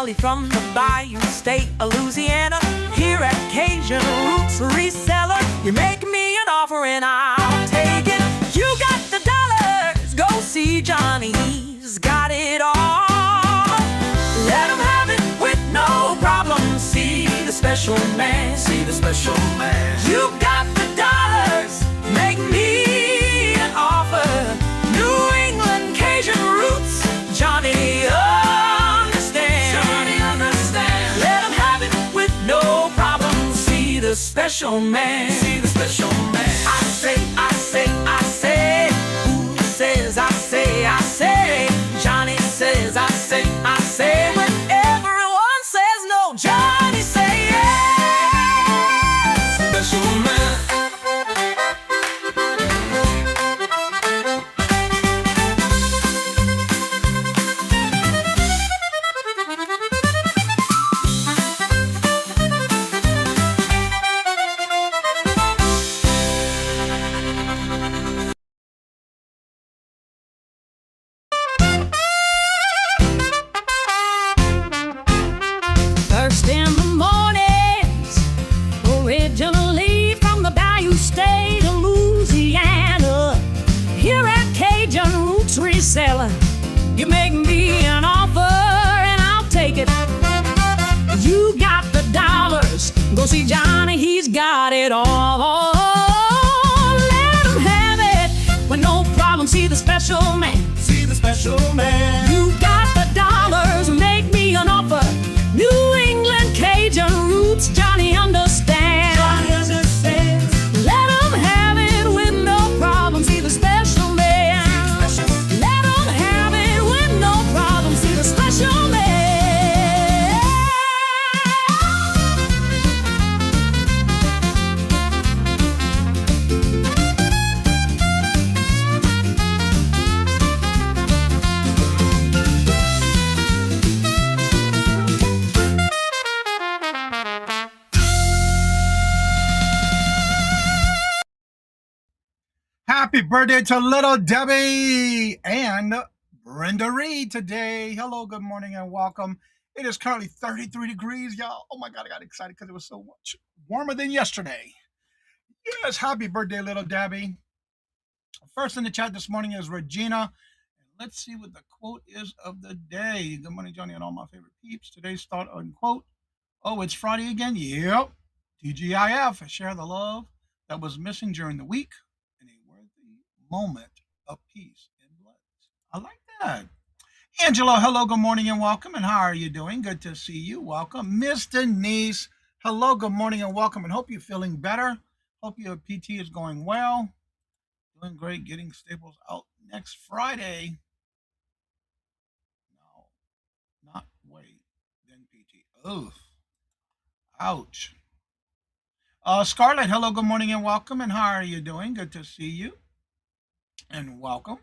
Charlie from the Bayou State of Louisiana. Here at Cajun Roots Reseller, you're making me an offer and I'll take it. You got the dollars, go see Johnny, he's got it all. Let him have it with no problem. See the special man, see the special man. You got the dollars, make me an offer. New England Cajun Roots, Johnny understands. Johnny understands. Let him have it with no problem. See the special man, see the special man. I say, I say, I say. Who says I say, I say. Johnny says I say, I say. When everyone says no, Johnny say yes. Special man. First in the mornings, originally from the Bayou State of Louisiana. Here at Cajun Roots Reseller, you make me an offer and I'll take it. You got the dollars, go see Johnny, he's got it all. Let him have it with no problem. See the special man, see the special man. You got the dollars, make me an offer. New England Cajun Roots, Johnny understands. Johnny understands. Let him have it with no problem. See the special man. Let him have it with no problem. See the special man. Happy birthday to little Debbie and Brenda Reed today. Hello, good morning, and welcome. It is currently 33 degrees, y'all. Oh my God, I got excited because it was so much warmer than yesterday. Yes, happy birthday, little Debbie. First in the chat this morning is Regina. Let's see what the quote is of the day. Good morning, Johnny, and all my favorite peeps. Today's thought unquote. Oh, it's Friday again? Yep. TGIF, share the love that was missing during the week. Moment of peace and blessings. I like that. Angela, hello, good morning and welcome. And how are you doing? Good to see you. Welcome. Miss Denise, hello, good morning and welcome. And hope you're feeling better. Hope your PT is going well. Doing great. Getting staples out next Friday. No, not wait. Then PT. Ugh. Ouch. Scarlett, hello, good morning and welcome. And how are you doing? Good to see you. And welcome.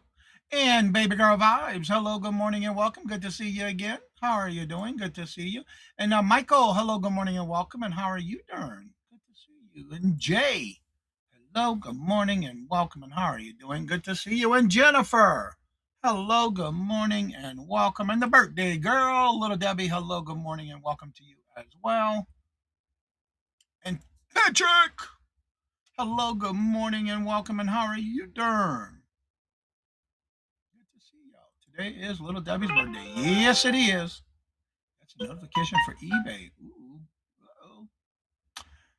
And Baby Girl Vibes, hello, good morning and welcome. Good to see you again. How are you doing? Good to see you. And Michael, hello, good morning and welcome. And how are you doing? Good to see you. And Jay, hello, good morning and welcome. And how are you doing? Good to see you. And Jennifer, hello, good morning and welcome. And the birthday girl, little Debbie, hello, good morning and welcome to you as well. And Patrick, hello, good morning and welcome. And how are you doing? Today is little Debbie's birthday. Yes, it is. That's a notification for eBay. Ooh. Uh-oh.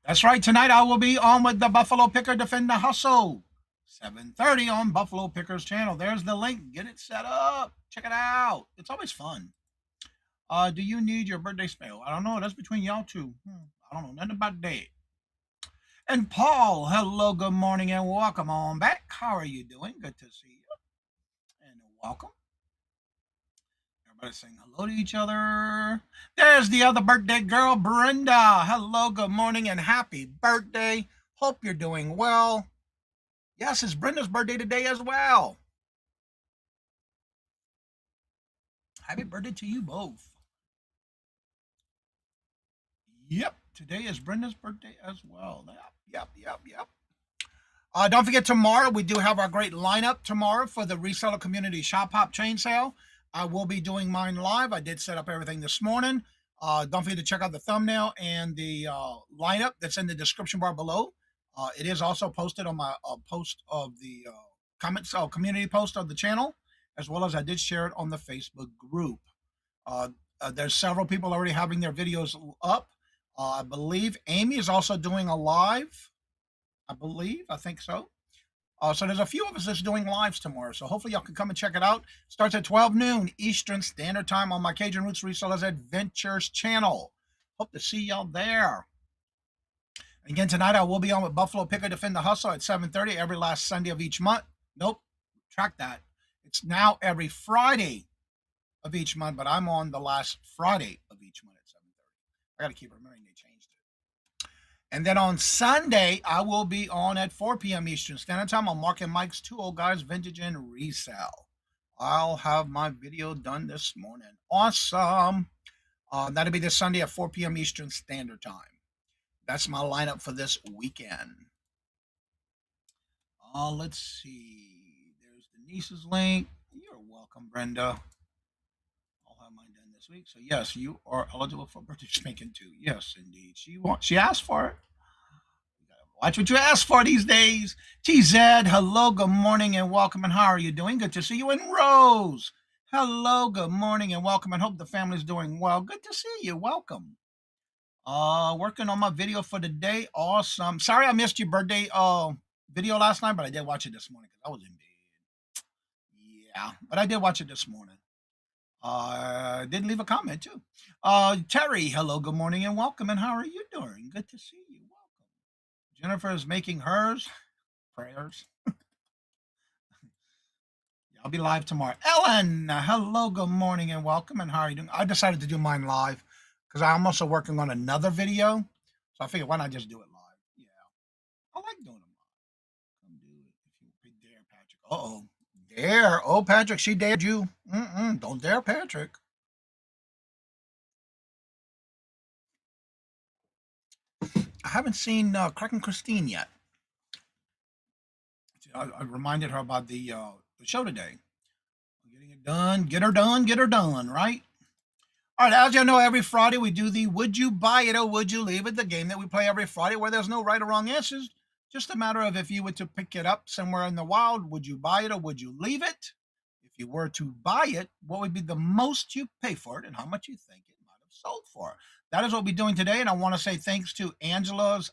That's right. Tonight I will be on with the Buffalo Picker Defend the Hustle. 7:30 on Buffalo Picker's channel. There's the link. Get it set up. Check it out. It's always fun. Do you need your birthday spell? I don't know. That's between y'all two. I don't know nothing about that. And Paul, hello, good morning, and welcome on back. How are you doing? Good to see you. And welcome. Everybody saying hello to each other. There's the other birthday girl, Brenda. Hello, good morning, and happy birthday. Hope you're doing well. Yes, it's Brenda's birthday today as well. Happy birthday to you both. Yep, today is Brenda's birthday as well. Yep. Don't forget, tomorrow we do have our great lineup tomorrow for the Reseller Community Shop Hop Chain Sale. I will be doing mine live. I did set up everything this morning. Don't forget to check out the thumbnail and the lineup that's in the description bar below. It is also posted on my post of the comments, community post of the channel, as well as I did share it on the Facebook group. There's several people already having their videos up. I believe Amy is also doing a live. I think so. So there's a few of us that's doing lives tomorrow. So hopefully y'all can come and check it out. Starts at 12 noon Eastern Standard Time on my Cajun Roots Resellers Adventures channel. Hope to see y'all there. Again, tonight I will be on with Buffalo Picker Defend the Hustle at 7:30 every last Sunday of each month. Nope, track that. It's now every Friday of each month, but I'm on the last Friday of each month at 7:30. I got to keep remembering they changed it. And then on Sunday, I will be on at 4 p.m. Eastern Standard Time on Mark and Mike's Two Old Guys Vintage and Resell. I'll have my video done this morning. Awesome. That'll be this Sunday at 4 p.m. Eastern Standard Time. That's my lineup for this weekend. Let's see. There's Denise's link. You're welcome, Brenda. I'll have mine done this week. So yes, you are eligible for birthday spanking too. Yes, indeed. She asked for it. You gotta watch what you ask for these days. TZ, hello, good morning and welcome. And how are you doing? Good to see you. And Rose, hello, good morning and welcome. And hope the family's doing well. Good to see you. Welcome. Working on my video for the day. Awesome. Sorry I missed your birthday video last night, but I did watch it this morning because I was in bed. Yeah, but I did watch it this morning. Did leave a comment too. Terry, hello, good morning and welcome. And how are you doing? Good to see you. Welcome. Jennifer is making hers. Prayers. I'll be live tomorrow. Ellen, hello, good morning and welcome. And how are you doing? I decided to do mine live because I'm also working on another video. So I figured, why not just do it live? Yeah. I like doing them live. Come do it if you dare, Patrick. Uh-oh. Dare. Oh, Patrick, she dared you. Don't dare, Patrick. I haven't seen Crack and Christine yet. I reminded her about the show today. Getting it done. Get her done. Get her done, right? All right, as you know, every Friday we do the Would You Buy It or Would You Leave It, the game that we play every Friday where there's no right or wrong answers. Just a matter of if you were to pick it up somewhere in the wild, would you buy it or would you leave it? If you were to buy it, what would be the most you pay for it and how much you think it might have sold for? That is what we're doing today. And I want to say thanks to Angie's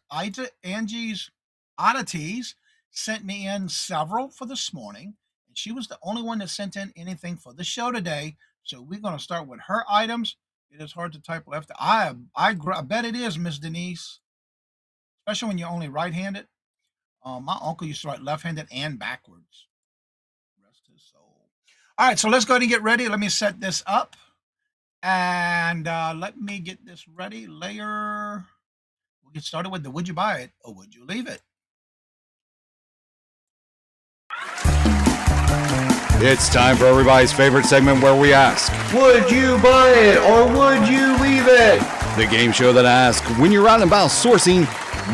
Oddities sent me in several for this morning. And she was the only one that sent in anything for the show today. So we're going to start with her items. It is hard to type left. I bet it is, Miss Denise, especially when you're only right-handed. My uncle used to write left-handed and backwards. Rest his soul. All right, so let's go ahead and get ready. Let me set this up. And let me get this ready. Layer. We'll get started with the Would You Buy It or Would You Leave It? It's time for everybody's favorite segment where we ask, would you buy it or would you leave it? the game show that asks, when you're out and about sourcing,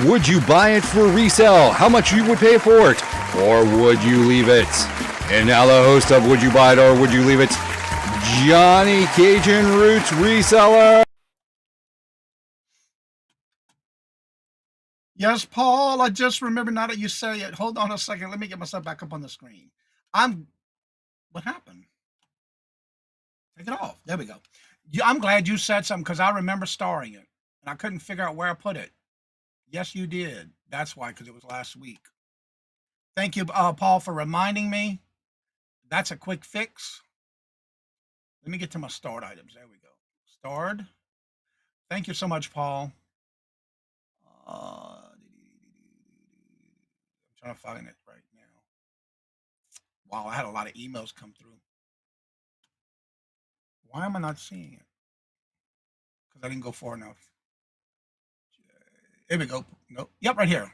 would you buy it for resale? How much you would pay for it? Or would you leave it? And now the host of Would You Buy It or Would You Leave It, Johnny Cajun Roots Reseller. Yes, Paul, I just remember now that you say it. Hold on a second. Let me get myself back up on the screen. What happened? Take it off. There we go. I'm glad you said something because I remember starring it and I couldn't figure out where I put it. Yes, you did. That's why, because it was last week. Thank you, Paul, for reminding me. That's a quick fix. Let me get to my stored items. There we go. Stored. Thank you so much, Paul. I'm trying to find it right now. Wow, I had a lot of emails come through. Why am I not seeing it? Because I didn't go far enough. Here we go. Nope. Yep, right here.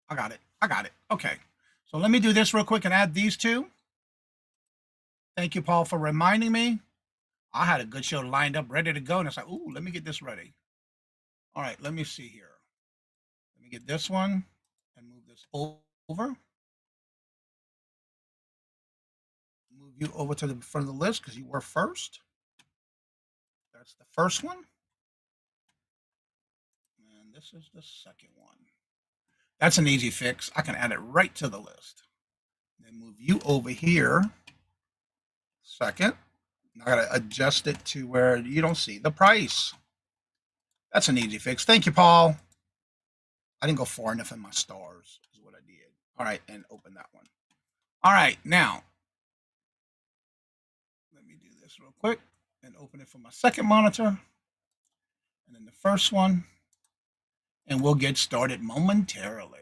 I got it. Okay. So let me do this real quick and add these two. Thank you, Paul, for reminding me. I had a good show lined up, ready to go. And it's like, ooh, let me get this ready. All right, let me see here. Let me get this one and move this over. Move you over to the front of the list because you were first. That's the first one. this is the second one. That's an easy fix. I can add it right to the list. Then move you over here. Second. I gotta adjust it to where you don't see the price. That's an easy fix. Thank you, Paul. I didn't go far enough in my stars, is what I did. All right, and open that one. All right, now, let me do this real quick and open it for my second monitor. And then the first one. And we'll get started momentarily.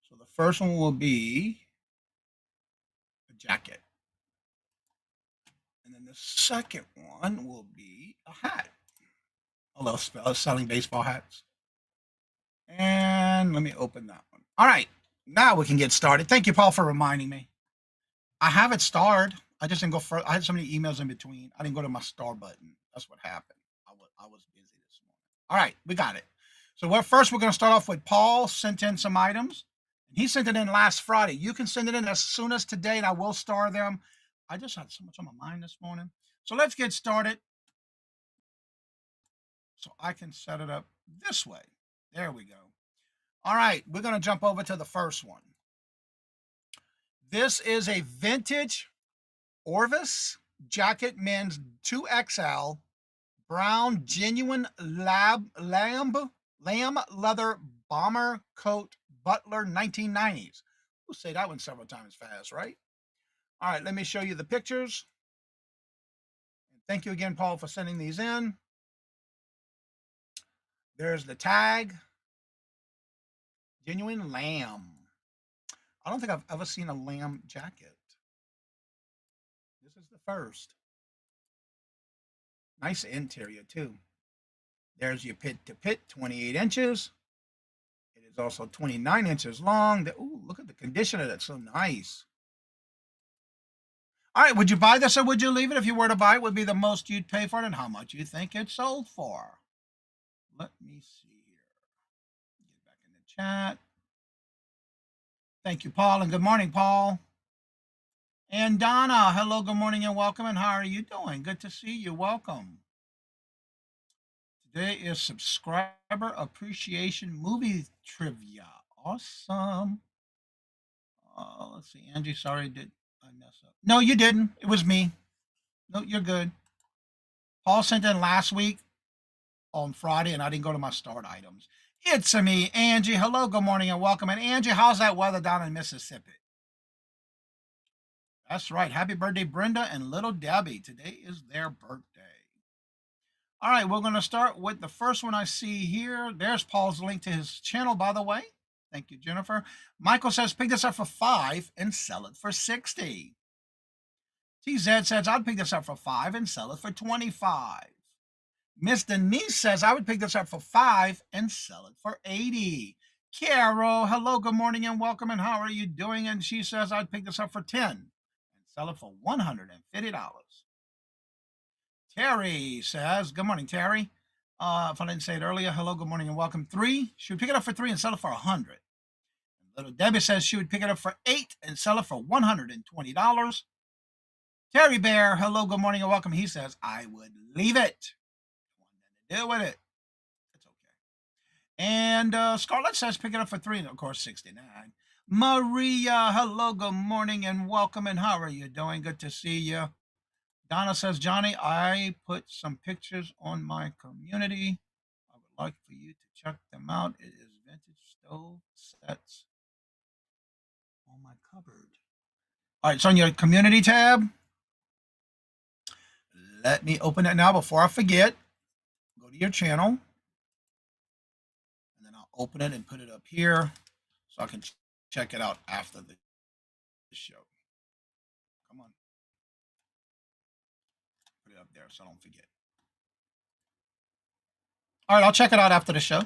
So the first one will be a jacket. And then the second one will be a hat. Although selling baseball hats. And let me open that one. All right, now we can get started. Thank you, Paul, for reminding me. I have it starred. I just didn't go further. I had so many emails in between. I didn't go to my star button. That's what happened. I was busy this morning. All right, we got it. So first, we're going to start off with Paul sent in some items. He sent it in last Friday. You can send it in as soon as today, and I will star them. I just had so much on my mind this morning. So let's get started. So I can set it up this way. There we go. All right, we're going to jump over to the first one. This is a vintage Orvis jacket, men's 2XL, brown, genuine lamb leather bomber coat, Butler 1990s. We'll say that one several times fast, right? All right, let me show you the pictures. Thank you again, Paul, for sending these in. There's the tag. Genuine lamb. I don't think I've ever seen a lamb jacket. This is the first. Nice interior, too. There's your pit to pit, 28 inches. It is also 29 inches long. Ooh, look at the condition of it. So nice. All right, would you buy this or would you leave it? If you were to buy it, would be the most you'd pay for it and how much you think it sold for. Let me see here. Get back in the chat. Thank you, Paul, and good morning, Paul. And Donna, hello, good morning, and welcome, and how are you doing? Good to see you. Welcome. Today is Subscriber Appreciation Movie Trivia. Awesome. Let's see, Angie, sorry, did I mess up? No, you didn't. It was me. No, you're good. Paul sent in last week on Friday, and I didn't go to my start items. It's me, Angie. Hello, good morning, and welcome. And Angie, how's that weather down in Mississippi? That's right. Happy birthday, Brenda and little Debbie. Today is their birthday. All right, we're going to start with the first one I see here. There's Paul's link to his channel, by the way. Thank you, Jennifer. Michael says, pick this up for $5 and sell it for $60. TZ says, I'd pick this up for $5 and sell it for $25. Miss Denise says, I would pick this up for $5 and sell it for $80. Carol, hello, good morning, and welcome, and how are you doing? And she says, I'd pick this up for $10 and sell it for $150. Terry says, good morning, Terry. If I didn't say it earlier, hello, good morning, and welcome. 3, she would pick it up for $3 and sell it for $100. Little Debbie says she would pick it up for $8 and sell it for $120. Terry Bear, hello, good morning, and welcome. He says, I would leave it. Deal with it. It's okay. And Scarlett says pick it up for $3, and of course $69. Maria, hello, good morning, and welcome, and how are you doing? Good to see you. Donna says, Johnny, I put some pictures on my community. I would like for you to check them out. It is vintage stove sets on my cupboard. All right, so on your community tab, let me open it now before I forget. Go to your channel, and then I'll open it and put it up here so I can check it out after the show. Come on. Put it up there so I don't forget. All right, I'll check it out after the show.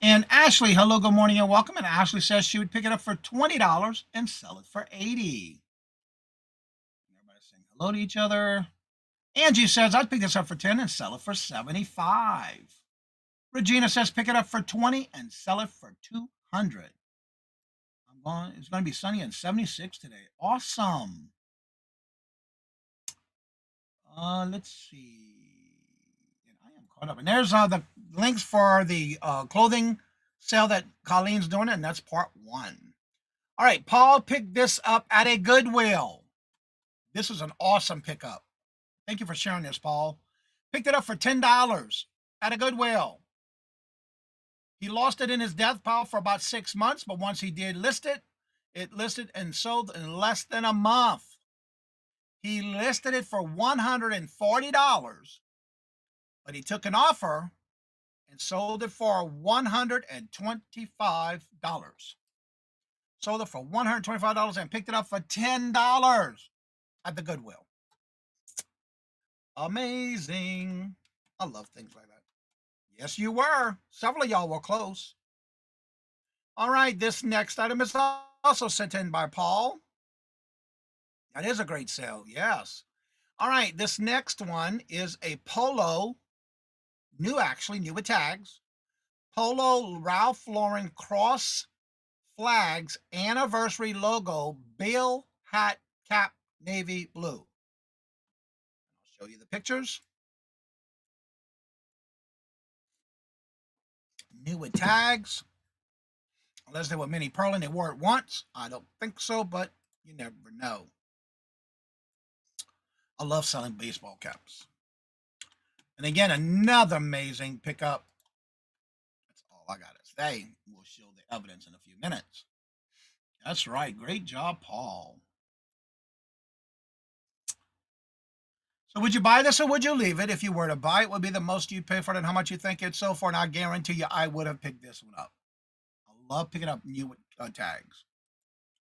And Ashley, hello, good morning, and welcome. And Ashley says she would pick it up for $20 and sell it for $80. Everybody saying hello to each other. Angie says, I'd pick this up for $10 and sell it for $75. Regina says, pick it up for $20 and sell it for $200. It's going to be sunny and 76 today. Awesome. Let's see. And I am caught up. And there's the links for the clothing sale that Colleen's doing, and that's part 1. All right, Paul picked this up at a Goodwill. This is an awesome pickup. Thank you for sharing this, Paul. Picked it up for $10 at a Goodwill. He lost it in his death pile for about 6 months, but once he did list it, it listed and sold in less than a month. He listed it for $140, but he took an offer and sold it for $125. Sold it for $125 and picked it up for $10 at the Goodwill. Amazing. I love things like that. Yes, you were. Several of y'all were close. All right, this next item is also sent in by Paul. That is a great sale, yes. All right, this next one is a Polo, new with tags. Polo Ralph Lauren Cross Flags anniversary logo, bill, hat, cap, navy blue. I'll show you the pictures. New with tags. Unless they were mini pearl and they wore it once. I don't think so, but you never know. I love selling baseball caps. And again, another amazing pickup. That's all I got to say. We'll show the evidence in a few minutes. That's right. Great job, Paul. So would you buy this or would you leave it? If you were to buy it, would be the most you'd pay for it and how much you think it's sold for. And I guarantee you I would have picked this one up. I love picking up new tags.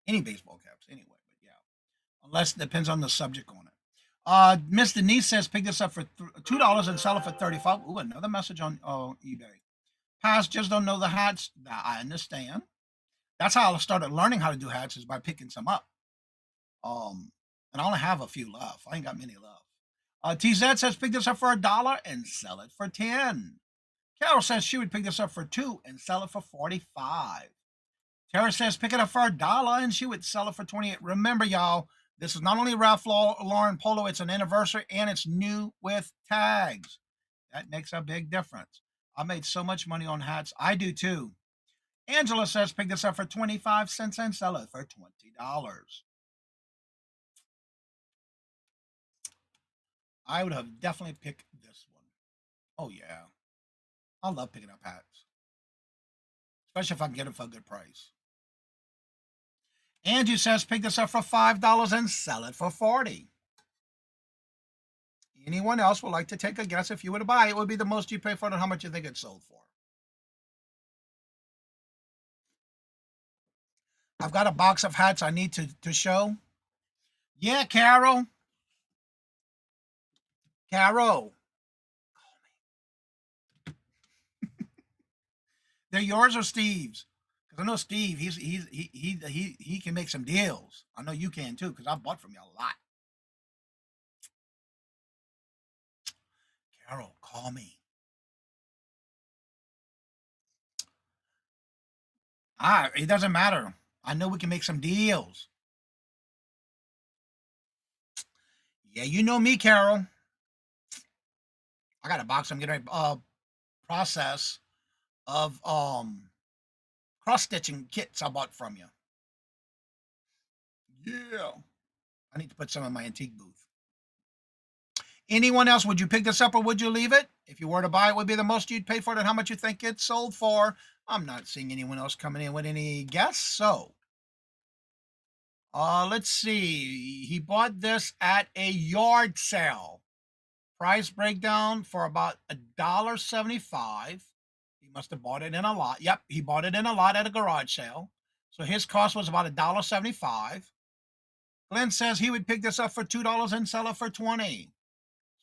Any baseball caps anyway, but yeah. Unless it depends on the subject on it. Miss Denise says pick this up for $2 and sell it for $35. Ooh, another message on eBay. Pass, just don't know the hats. I understand. That's how I started learning how to do hats, is by picking some up. And I only have a few left. I ain't got many left. TZ says pick this up for $1 and sell it for $10. Carol says she would pick this up for $2 and sell it for $45. Tara says pick it up for $1 and she would sell it for $28. Remember, y'all, this is not only Ralph Lauren Polo, it's an anniversary and it's new with tags. That makes a big difference. I made so much money on hats. I do too. Angela says pick this up for 25 cents and sell it for $20. I would have definitely picked this one. Oh, yeah. I love picking up hats, especially if I can get them for a good price. Angie says pick this up for $5 and sell it for $40. Anyone else would like to take a guess? If you were to buy it, would be the most you pay for it and how much you think it's sold for? I've got a box of hats I need to show. Yeah, Carol. Carol. They're yours or Steve's? Because I know Steve, he can make some deals. I know you can too, because I bought from you a lot. Carol, call me. It doesn't matter. I know we can make some deals. Yeah, you know me, Carol. I got a box I'm getting ready process of cross-stitching kits I bought from you. Yeah. I need to put some in my antique booth. Anyone else, would you pick this up or would you leave it? If you were to buy it, would be the most you'd pay for it and how much you think it's sold for. I'm not seeing anyone else coming in with any guess. So, let's see. He bought this at a yard sale. Price breakdown for about $1.75. He must have bought it in a lot. Yep, he bought it in a lot at a garage sale. So his cost was about $1.75. Glenn says he would pick this up for $2 and sell it for $20.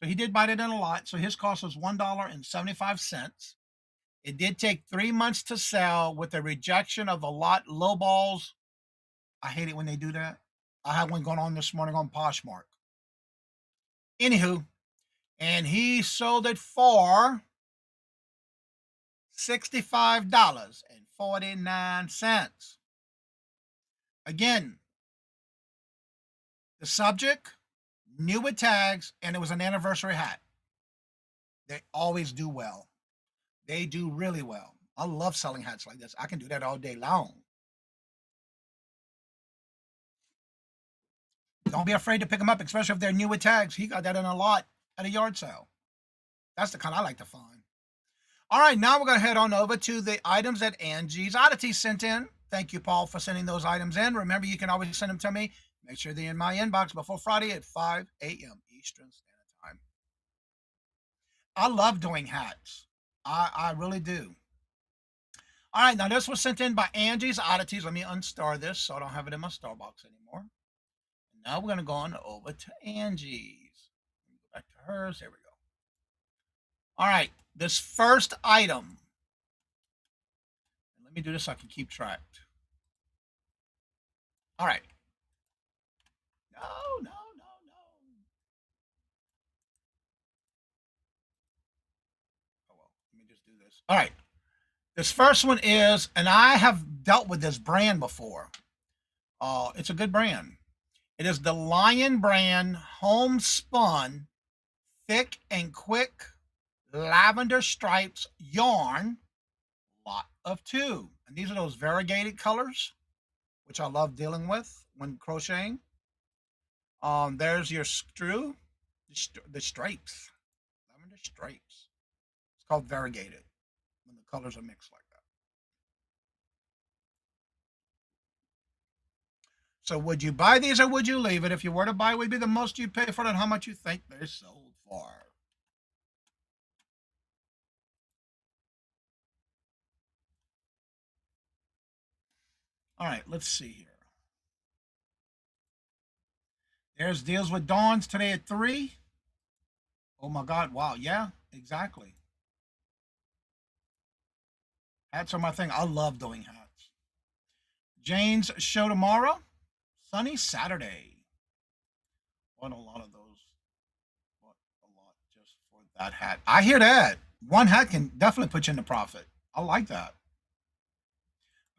So he did buy it in a lot. So his cost was $1.75. It did take 3 months to sell with a rejection of the lot low balls. I hate it when they do that. I had one going on this morning on Poshmark. Anywho, and he sold it for $65.49. Again, the subject, new with tags, and it was an anniversary hat. They always do well. They do really well. I love selling hats like this. I can do that all day long. Don't be afraid to pick them up, especially if they're new with tags. He got that in a lot at a yard sale. That's the kind I like to find. All right, now we're going to head on over to the items that Angie's Oddities sent in. Thank you, Paul, for sending those items in. Remember, you can always send them to me. Make sure they're in my inbox before Friday at 5 a.m. Eastern Standard Time. I love doing hats. I really do. All right, now this was sent in by Angie's Oddities. Let me unstar this so I don't have it in my star box anymore. Now we're going to go on over to Angie's. Go back to hers. There we go. All right, this first item. Let me do this so I can keep track. All right. No. Oh, well, let me just do this. All right. This first one is, and I have dealt with this brand before. It's a good brand. It is the Lion brand homespun thick and quick lavender stripes yarn, lot of 2. And these are those variegated colors, which I love dealing with when crocheting. There's your screw, the stripes, lavender stripes. It's called variegated when the colors are mixed like that. So would you buy these or would you leave it? If you were to buy, it would be the most you'd pay for it and how much you think they sold for. All right, let's see here. There's Deals with Dawns today at 3. Oh my God, wow, yeah, exactly. Hats are my thing. I love doing hats. Jane's show tomorrow. Sunny Saturday. What a lot of those. What a lot just for that hat. I hear that. One hat can definitely put you into profit. I like that.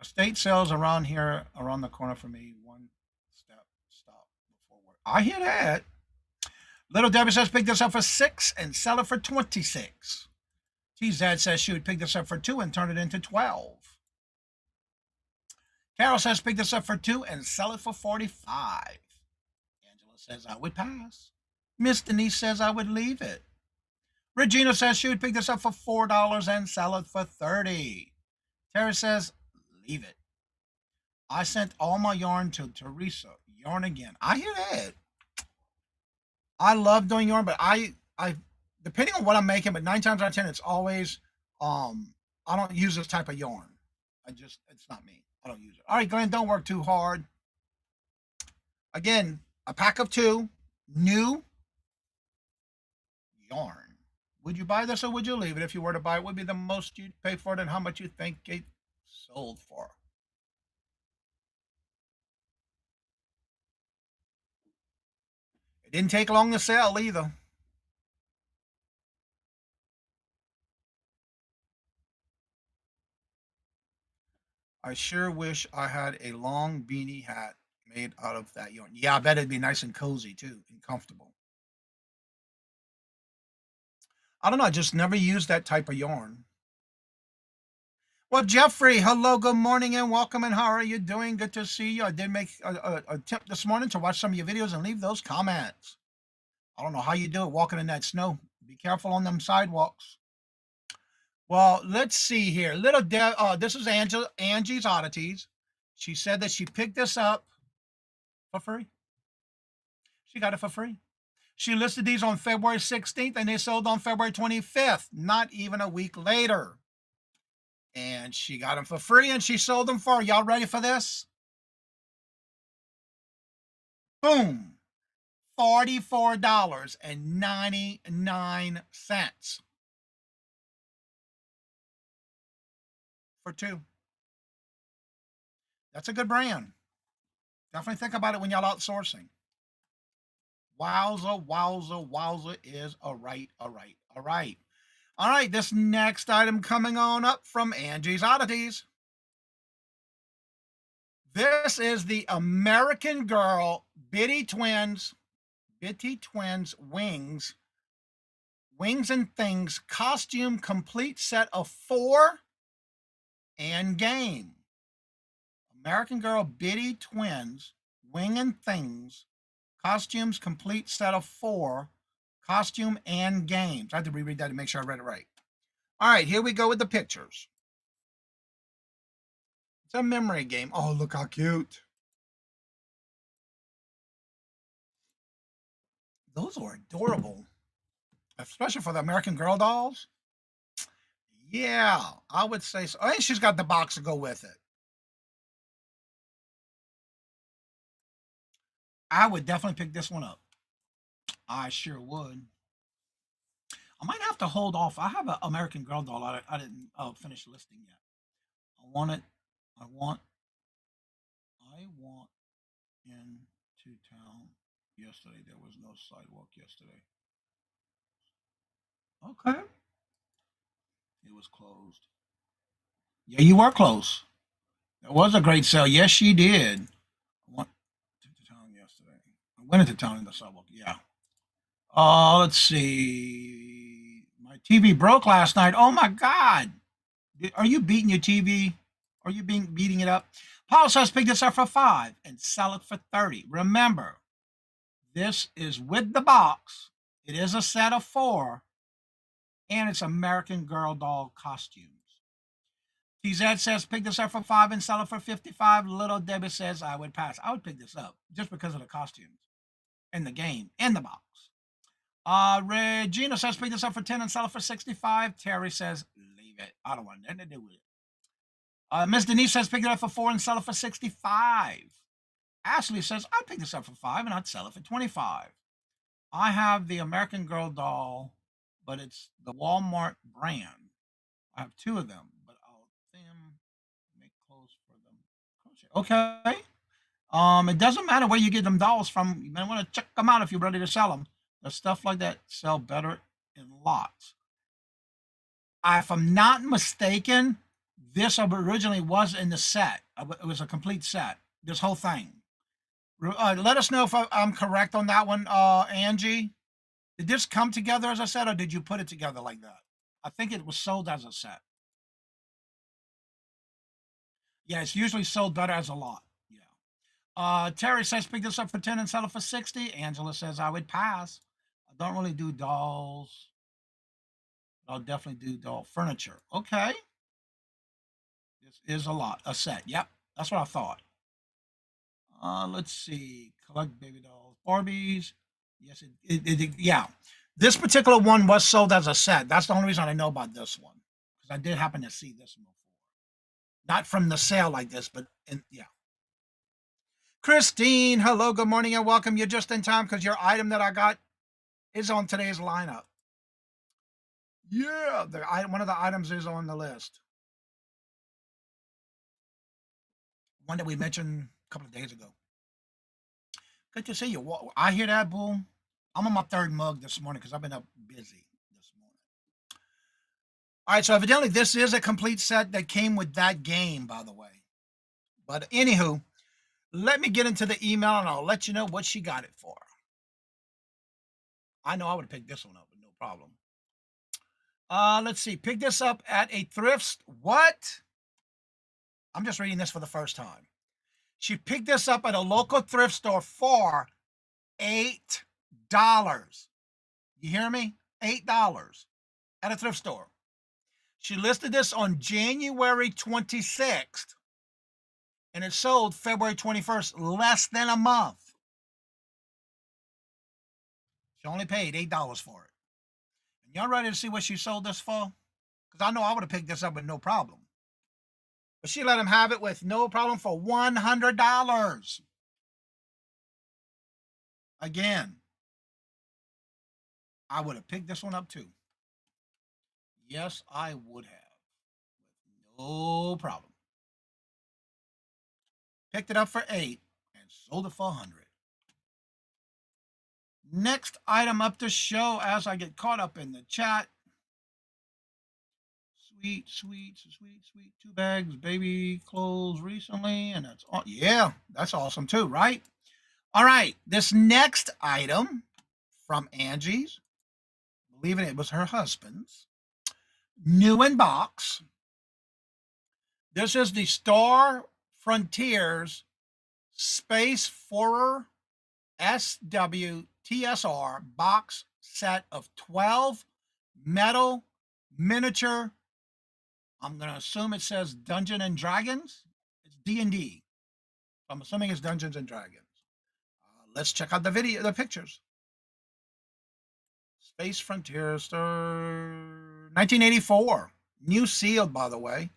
Estate sales around here, around the corner for me. One step stop before work. I hear that. Little Debbie says pick this up for 6 and sell it for 26. TZ says she would pick this up for 2 and turn it into 12. Carol says pick this up for 2 and sell it for 45. Angela says I would pass. Miss Denise says I would leave it. Regina says she would pick this up for $4 and sell it for 30. Terry says leave it. I sent all my yarn to Teresa. Yarn again. I hear that. I love doing yarn, but I depending on what I'm making, but 9 times out of 10, it's always I don't use this type of yarn. It's not me. I don't use it. All right, Glenn, don't work too hard. Again, a pack of 2, new yarn. Would you buy this or would you leave it? If you were to buy it, would be the most you'd pay for it and how much you think it sold for. It didn't take long to sell either. I sure wish I had a long beanie hat made out of that yarn. Yeah, I bet it'd be nice and cozy too and comfortable. I don't know. I just never used that type of yarn. Well, Jeffrey, hello, good morning, and welcome, and how are you doing? Good to see you. I did make a attempt this morning to watch some of your videos and leave those comments. I don't know how you do it walking in that snow. Be careful on them sidewalks. Well, let's see here. This is Angie's Oddities. She said that she picked this up for free. She got it for free. She listed these on February 16th and they sold on February 25th, not even a week later. And she got them for free and she sold them for, y'all ready for this? Boom. $44.99 for 2. That's a good brand. Definitely think about it when y'all outsourcing. Wowza is all right. All right, this next item coming on up from Angie's Oddities. This is the American Girl Bitty Twins Wings Wings and Things costume complete set of 4 and game. American Girl Biddy Twins, Wing and Things, costumes complete set of 4, costume and games. I had to reread that to make sure I read it right. All right, here we go with the pictures. It's a memory game. Oh, look how cute. Those are adorable, especially for the American Girl dolls. Yeah, I would say so. I think she's got the box to go with it. I would definitely pick this one up. I sure would. I might have to hold off. I have an American Girl doll. I didn't finish listing yet. I want it. I want into town yesterday. There was no sidewalk yesterday. Okay. It was closed. Yeah, you were close. It was a great sale. Yes, she did. I went to town yesterday. I went into town in the sidewalk. Yeah. Let's see. My TV broke last night. Oh my God. Are you beating your TV? Are you beating it up? Paul says pick this up for $5 and sell it for $30. Remember, this is with the box. It is a set of 4, and it's American Girl doll costumes. TZ says pick this up for $5 and sell it for $55. Little Debbie says I would pass. I would pick this up just because of the costumes and the game and the box. Regina says pick this up for $10 and sell it for $65. Terry says leave it. I don't want nothing to do with it. Miss Denise says pick it up for $4 and sell it for $65. Ashley says I'd pick this up for $5 and I'd sell it for $25. I have the American Girl doll, but it's the Walmart brand. I have 2 of them, but I'll make clothes for them. Okay. It doesn't matter where you get them dolls from. You might want to check them out if you're ready to sell them. The stuff like that sell better in lots. If I'm not mistaken, this originally was in the set. It was a complete set. This whole thing. Let us know if I'm correct on that one, Angie. Did this come together as a set, or did you put it together like that? I think it was sold as a set. Yeah, it's usually sold better as a lot. Yeah. Terry says pick this up for $10 and sell it for $60. Angela says I would pass. I don't really do dolls. I'll definitely do doll furniture. Okay. This is a set. Yep, that's what I thought. Let's see. Collect baby dolls, Barbies. Yes, yeah. This particular one was sold as a set. That's the only reason I know about this one, because I did happen to see this one before. Not from the sale like this, but yeah. Christine, hello, good morning, and welcome. You're just in time because your item that I got is on today's lineup. Yeah, one of the items is on the list. One that we mentioned a couple of days ago. Good to see you. I hear that, Boom. I'm on my 3rd mug this morning because I've been up busy this morning. All right, so evidently this is a complete set that came with that game, by the way. But anywho, let me get into the email and I'll let you know what she got it for. I know I would have picked this one up with no problem. Let's see. Pick this up at a thrift. What? I'm just reading this for the first time. She picked this up at a local thrift store for $8. You hear me? $8 at a thrift store. She listed this on January 26th, and it sold February 21st, less than a month. She only paid $8 for it. And y'all ready to see what she sold this for? Because I know I would have picked this up with no problem. But she let him have it with no problem for $100. Again, I would have picked this one up too. Yes, I would have. With no problem. Picked it up for $8 and sold it for $100. Next item up to show as I get caught up in the chat. Sweet. 2 bags, baby clothes recently. And that's all. Yeah, that's awesome too, right? All right. This next item from Angie's. believe it was her husband's. New in box. This is the Star Frontiers Space Forer SWTSR box set of 12 metal miniature. I'm going to assume it says Dungeons and Dragons. It's D&D. I'm assuming it's Dungeons and Dragons. Let's check out the pictures. Space Frontiers, 1984. New sealed, by the way.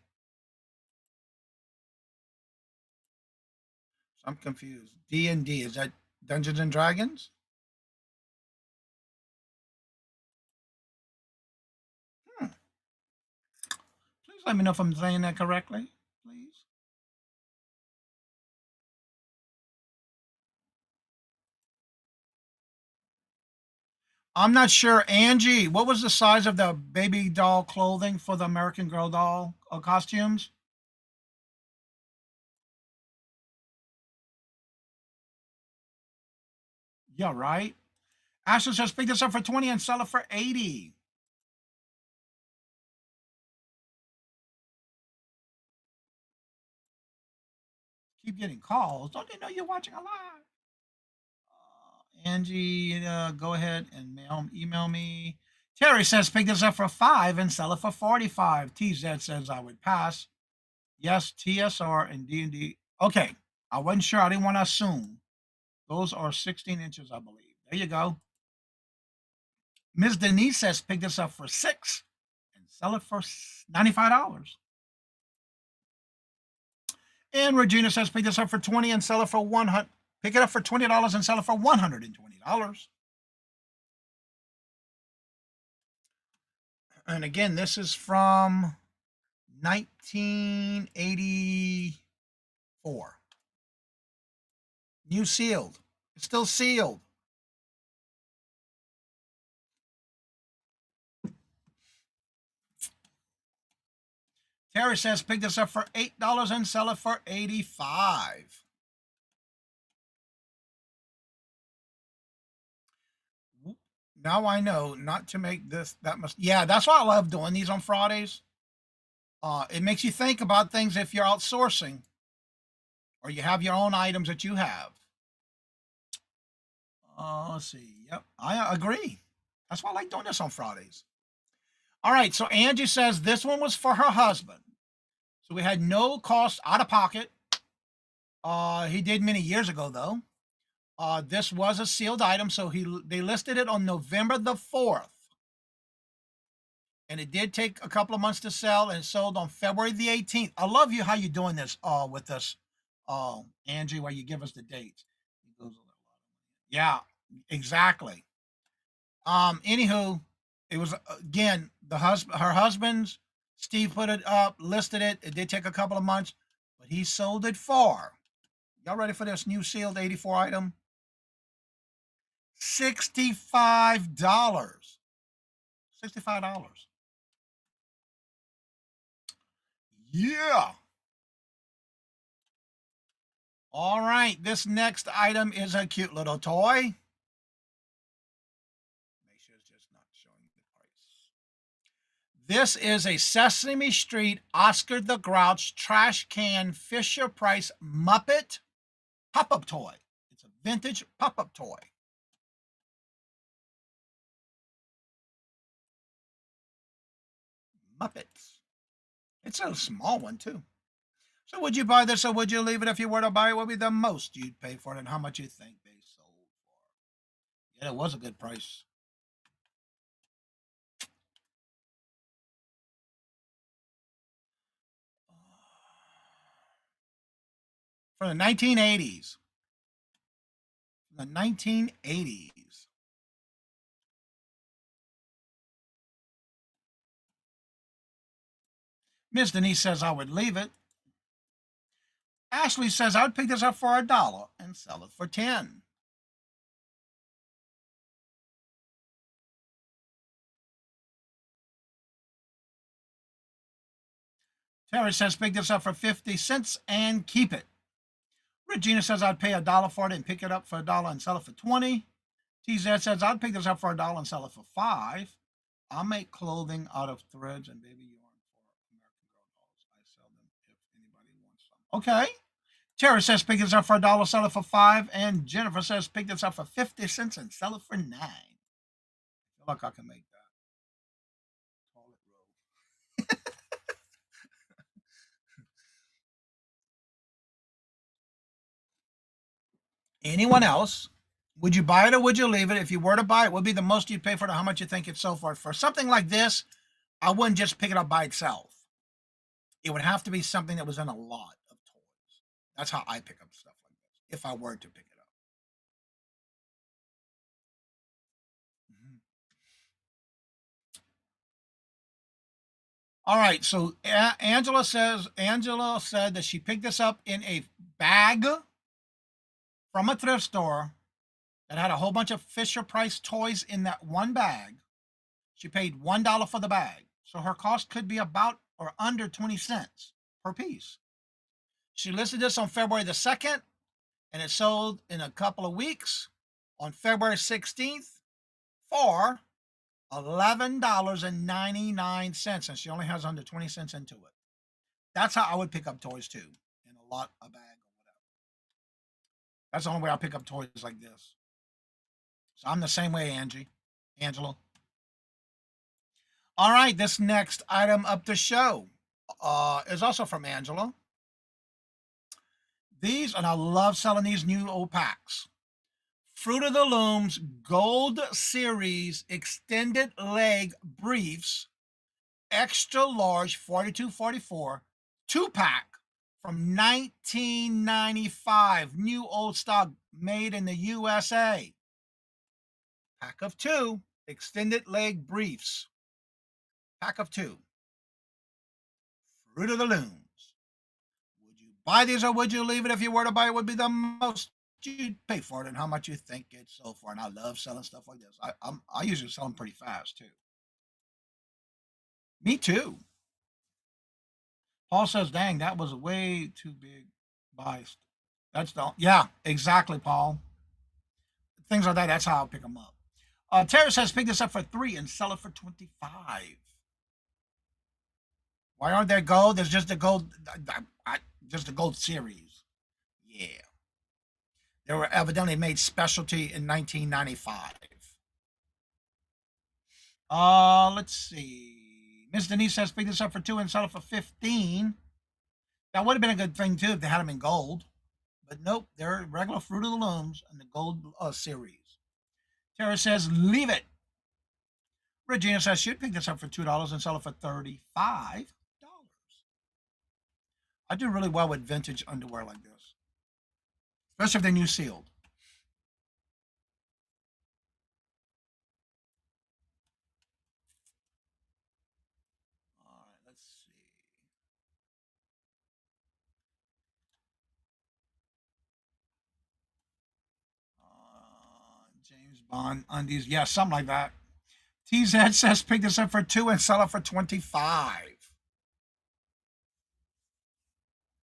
So I'm confused. D&D, is that Dungeons and Dragons? Please let me know if I'm saying that correctly, please. I'm not sure. Angie, what was the size of the baby doll clothing for the American Girl doll costumes? Yeah, right. Ashley says pick this up for 20 and sell it for 80. Keep getting calls. Don't they know you're watching a live? Angie, go ahead and email me. Terry says pick this up for 5 and sell it for 45. TZ says I would pass. Yes, TSR and D&D. Okay, I wasn't sure. I didn't want to assume. Those are 16 inches, I believe. There you go. Ms. Denise says pick this up for 6 and sell it for $95. And Regina says pick this up for 20 and sell it for 100. Pick it up for $20 and sell it for $120. And again, this is from 1984. New sealed. It's still sealed. Terry says pick this up for $8 and sell it for $85. Now I know not to make this that much. Yeah, that's why I love doing these on Fridays. It makes you think about things if you're outsourcing or you have your own items that you have. Let's see. Yep, I agree. That's why I like doing this on Fridays. All right, so Angie says this one was for her husband. So we had no cost out of pocket. He did many years ago, though. This was a sealed item, so they listed it on November the 4th. And it did take a couple of months to sell, and it sold on February the 18th. I love you how you're doing this with us, Angie, where you give us the dates. Yeah, exactly. Anywho, it was again her husband's. Steve put it up, listed it. It did take a couple of months, but he sold it for. Y'all ready for this new sealed 84 item? $65. $65. Yeah. All right. This next item is a cute little toy. Make sure it's just not showing the price. This is a Sesame Street Oscar the Grouch trash can Fisher Price Muppet pop-up toy. It's a vintage pop-up toy. Muppets. It's a small one, too. So would you buy this or would you leave it? If you were to buy it, what would be the most you'd pay for it and how much you think they sold for? Yeah, it was a good price. For the 1980s. The 1980s. Miss Denise says I would leave it. Ashley says I would pick this up for $1 and sell it for 10. Terry says pick this up for 50 cents and keep it. Regina says I'd pay $1 for it and pick it up for $1 and sell it for 20. TZ says I'd pick this up for $1 and sell it for 5. I'll make clothing out of threads and baby yarn for American Girl dolls. I sell them if anybody wants some. Okay. Terry says pick this up for $1, sell it for $5. And Jennifer says pick this up for 50 cents and sell it for $9. I feel like I can make that. Toilet roll. Anyone else? Would you buy it or would you leave it? If you were to buy it, what would be the most you'd pay for it, or how much you think it's sold for? For something like this, I wouldn't just pick it up by itself. It would have to be something that was in a lot of toys. That's how I pick up stuff like this, if I were to pick it up. Mhm. All right, so Angela said that she picked this up in a bag from a thrift store that had a whole bunch of Fisher Price toys in that one bag. She paid $1 for the bag, so her cost could be about or under 20 cents per piece. She listed this on February the 2nd, and it sold in a couple of weeks on February 16th for $11.99, and she only has under 20 cents into it. That's how I would pick up toys too, in a bag or whatever. That's the only way I pick up toys like this. So I'm the same way, Angela. All right, this next item up to show is also from Angela. These, and I love selling these new old packs. Fruit of the Loom's Gold Series Extended Leg Briefs, extra large 42-44, 2-pack from 1995. New old stock made in the USA. Pack of 2 extended leg briefs. Pack of 2. Fruit of the Looms. Would you buy these or would you leave it? If you were to buy it, would be the most you'd pay for it and how much you think it's sold for. And I love selling stuff like this. I usually sell them pretty fast too. Me too. Paul says, dang, that was way too big biased. That's the, yeah, exactly, Paul. Things like that, that's how I'll pick them up. Terry says, pick this up for $3 and sell it for $25. Why aren't there gold? There's just the gold, just the gold series. Yeah. They were evidently made specialty in 1995. Let's see. Miss Denise says, pick this up for $2 and sell it for $15. That would have been a good thing too if they had them in gold. But nope, they're regular Fruit of the Looms and the gold series. Tara says, leave it. Regina says, she'd pick this up for $2 and sell it for $35. I do really well with vintage underwear like this, especially if they're new sealed. All right, let's see. James Bond undies, yeah, something like that. TZ says pick this up for $2 and sell it for $25.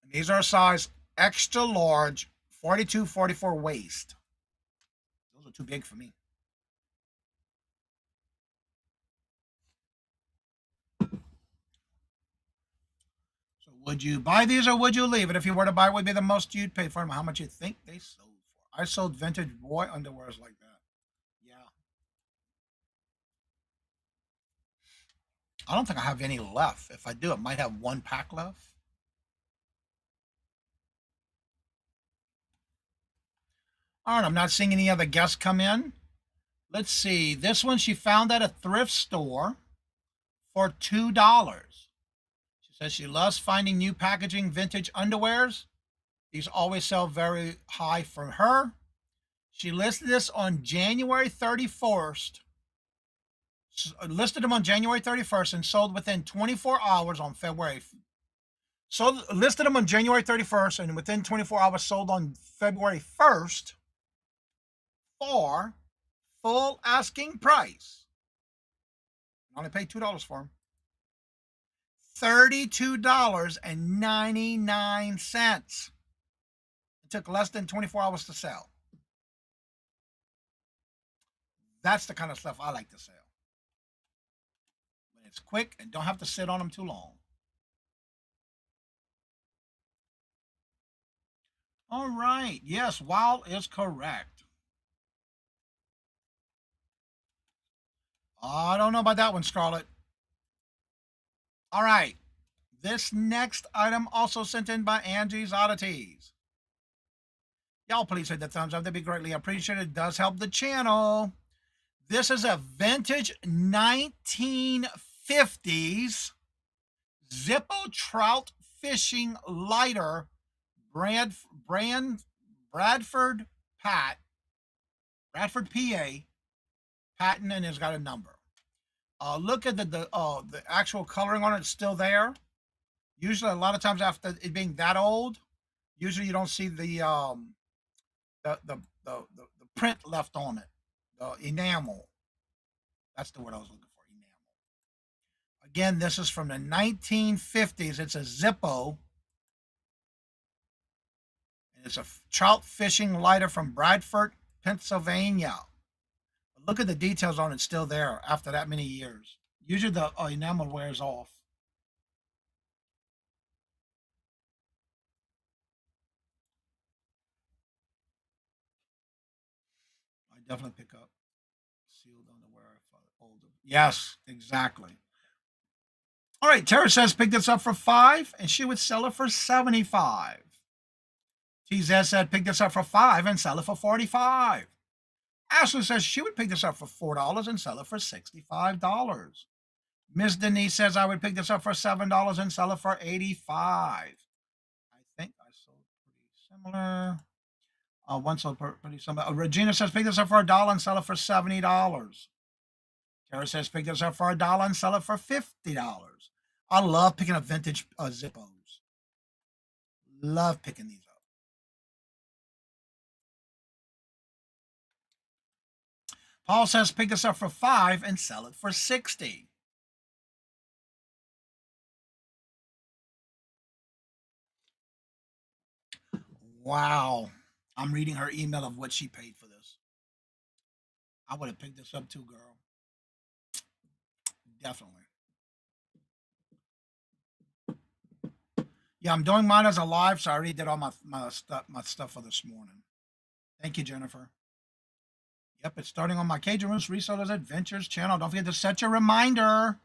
And these are size extra large, 42-44 waist. Those are too big for me. So would you buy these or would you leave it? If you were to buy it, would be the most you'd pay for them? How much you think they sold for? I sold vintage boy underwears like that. Yeah. I don't think I have any left. If I do, it might have 1 pack left. All right, I'm not seeing any other guests come in. Let's see. This one she found at a thrift store for $2. She says she loves finding new packaging vintage underwears. These always sell very high for her. She listed this on January 31st. Listed them on January 31st and sold within 24 hours on February. So listed them on January 31st and within 24 hours sold on February 1st for full asking price. I only paid $2 for them. $32.99. It took less than 24 hours to sell. That's the kind of stuff I like to sell. It's quick and don't have to sit on them too long. All right. Yes, wow is correct. I don't know about that one, Scarlett. All right. This next item also sent in by Angie's Oddities. Y'all please hit the thumbs up. That'd be greatly appreciated. It does help the channel. This is a vintage 1950s Zippo trout fishing lighter, Bradford, PA, patent, and it's got a number. Look at the actual coloring on it. It's still there. Usually, a lot of times after it being that old, usually you don't see the print left on it, the enamel. That's the word I was looking for, enamel. Again, this is from the 1950s. It's a Zippo. And it's a trout fishing lighter from Bradford, Pennsylvania. But look at the details on it, still there after that many years. Usually the enamel wears off. I definitely pick up sealed underwear. Yes, exactly. All right, Tara says pick this up for $5, and she would sell it for $75. TZ said pick this up for $5 and sell it for $45. Ashley says she would pick this up for $4 and sell it for $65. Miss Denise says I would pick this up for $7 and sell it for $85. I think I sold pretty similar. One sold pretty similar. Regina says pick this up for $1 and sell it for $70. Tara says pick this up for $1 and sell it for $50. I love picking up vintage Zippos. Love picking these up. Paul says pick this up for $5 and sell it for $60. Wow. I'm reading her email of what she paid for this. I would have picked this up too, girl. Definitely. Yeah, I'm doing mine as a live, so I already did all my stuff for this morning. Thank you, Jennifer. Yep, it's starting on my Cajun Roots Resellers Adventures channel. Don't forget to set your reminder.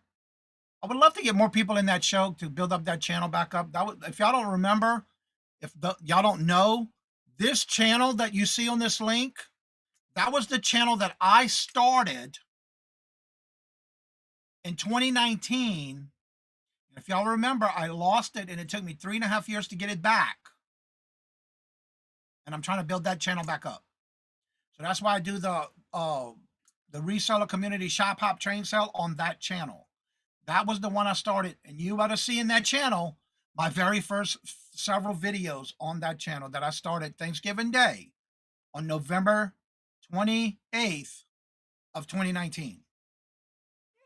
I would love to get more people in that show to build up that channel back up. If y'all don't remember, y'all don't know, this channel that you see on this link, that was the channel that I started in 2019. If y'all remember, I lost it, and it took me 3.5 years to get it back. And I'm trying to build that channel back up. So that's why I do the reseller community shop hop train sale on that channel. That was the one I started, and you ought to see in that channel my very first several videos on that channel that I started Thanksgiving Day on November 28th of 2019.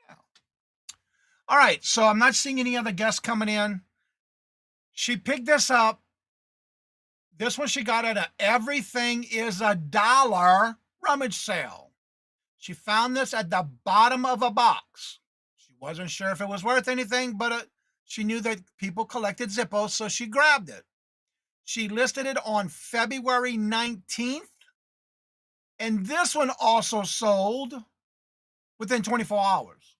Yeah. All right, so I'm not seeing any other guests coming in. She picked this up. This one she got at a Everything is a $1 rummage sale. She found this at the bottom of a box. She wasn't sure if it was worth anything, but she knew that people collected Zippos, so she grabbed it. She listed it on February 19th, and this one also sold within 24 hours.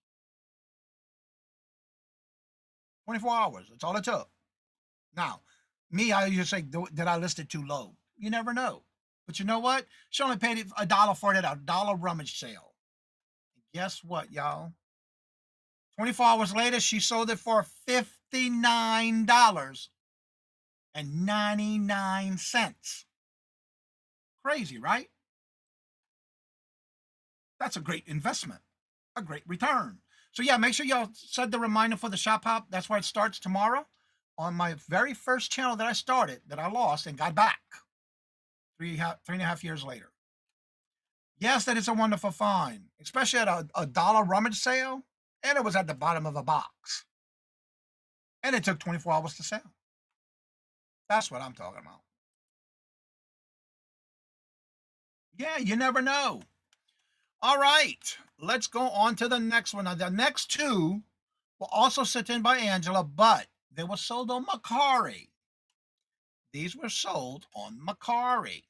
24 hours, that's all it took. Now, me, I usually say, did I list it too low? You never know. But you know what? She only paid $1 for it at a $1 rummage sale. And guess what, y'all? 24 hours later, she sold it for $59.99. Crazy, right? That's a great investment, a great return. So yeah, make sure y'all set the reminder for the shop hop. That's where it starts tomorrow on my very first channel that I started, that I lost and got back 3.5 years later. Yes, that is a wonderful find, especially at a $1 rummage sale. And it was at the bottom of a box. And it took 24 hours to sell. That's what I'm talking about. Yeah, you never know. All right, let's go on to the next one. Now, the next two were also sent in by Angela, but they were sold on Macari. These were sold on Macari.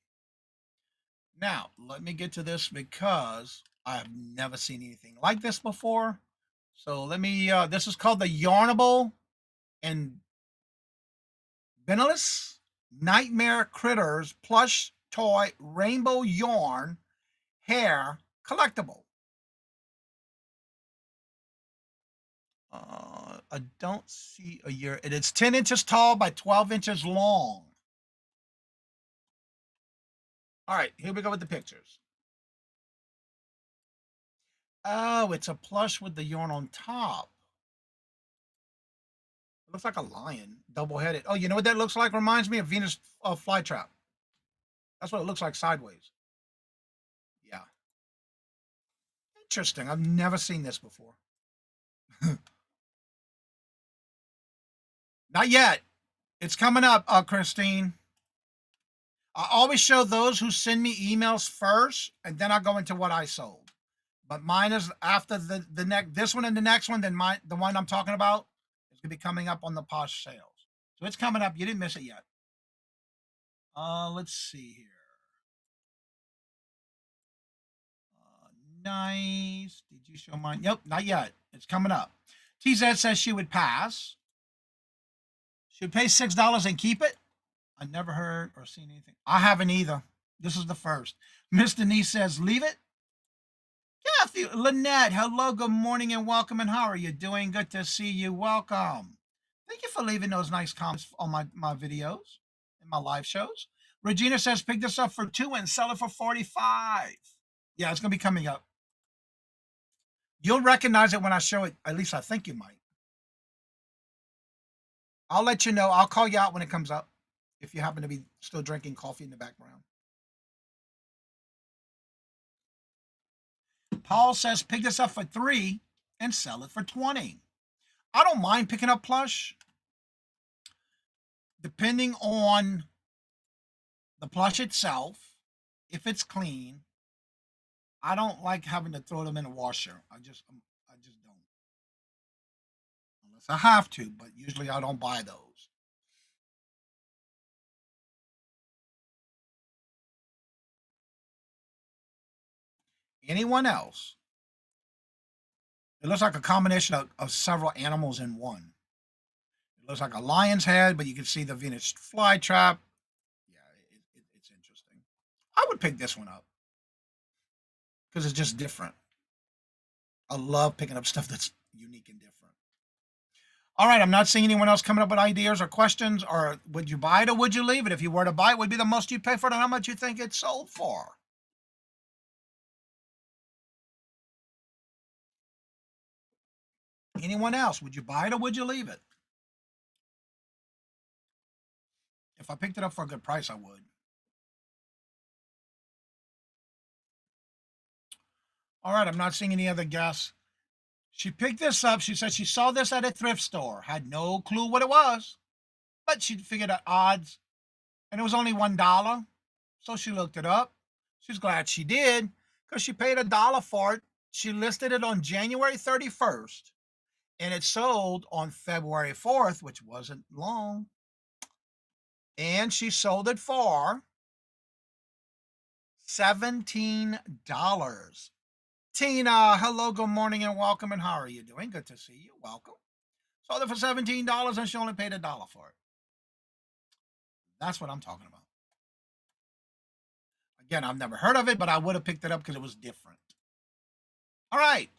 Now, let me get to this because I've never seen anything like this before. So let me, this is called the Yarnable and Beneless Nightmare Critters Plush Toy Rainbow Yarn Hair Collectible. I don't see a year. It is 10 inches tall by 12 inches long. All right, here we go with the pictures. Oh, it's a plush with the yarn on top. It looks like a lion, double-headed. Oh, you know what that looks like? Reminds me of Venus flytrap. That's what it looks like sideways. Yeah. Interesting. I've never seen this before. Not yet. It's coming up, Christine. I always show those who send me emails first, and then I go into what I sold. But mine is after the next, this one and the next one, then the one I'm talking about is gonna be coming up on the Posh sales. So it's coming up. You didn't miss it yet. Let's see here. Nice. Did you show mine? Nope, not yet. It's coming up. TZ says she would pass. She would pay $6 and keep it. I never heard or seen anything. I haven't either. This is the first. Miss Denise says, leave it. Kathy, Lynette, hello, good morning and welcome. And how are you doing? Good to see you. Welcome. Thank you for leaving those nice comments on my videos and my live shows. Regina says, pick this up for $2 and sell it for $45. Yeah, it's going to be coming up. You'll recognize it when I show it. At least I think you might. I'll let you know. I'll call you out when it comes up if you happen to be still drinking coffee in the background. Paul says, pick this up for $3 and sell it for $20. I don't mind picking up plush, depending on the plush itself. If it's clean, I don't like having to throw them in a washer. I just don't, unless I have to. But usually I don't buy those. Anyone else? It looks like a combination of several animals in one. It looks like a lion's head, but you can see the Venus flytrap. Yeah, it's interesting. I would pick this one up because it's just different. I love picking up stuff that's unique and different. All right, I'm not seeing anyone else coming up with ideas or questions. Or would you buy it or would you leave it? If you were to buy it, would be the most you pay for it and how much you think it's sold for. Anyone else? Would you buy it or would you leave it? If I picked it up for a good price, I would. All right, I'm not seeing any other guests. She picked this up. She said she saw this at a thrift store. Had no clue what it was, but she figured out odds, and it was only $1. So she looked it up. She's glad she did because she paid $1 for it. She listed it on January 31st, and it sold on February 4th, which wasn't long. And she sold it for $17. Tina, hello, good morning and welcome. And how are you doing? Good to see you. Welcome. Sold it for $17 and she only paid $1 for it. That's what I'm talking about. Again, I've never heard of it, but I would have picked it up because it was different. All right.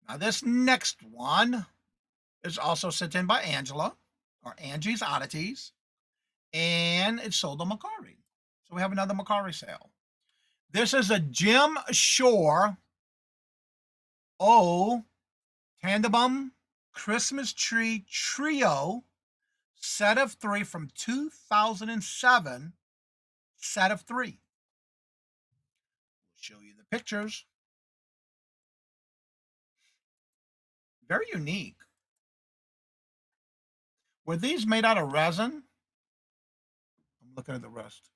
Now this next one is also sent in by Angela, or Angie's Oddities, and it's sold on Macari. So we have another Macari sale. This is a Jim Shore Tandem Christmas Tree Trio set of 3 from 2007. Set of 3. We'll show you the pictures. Very unique. Were these made out of resin? I'm looking at the rest.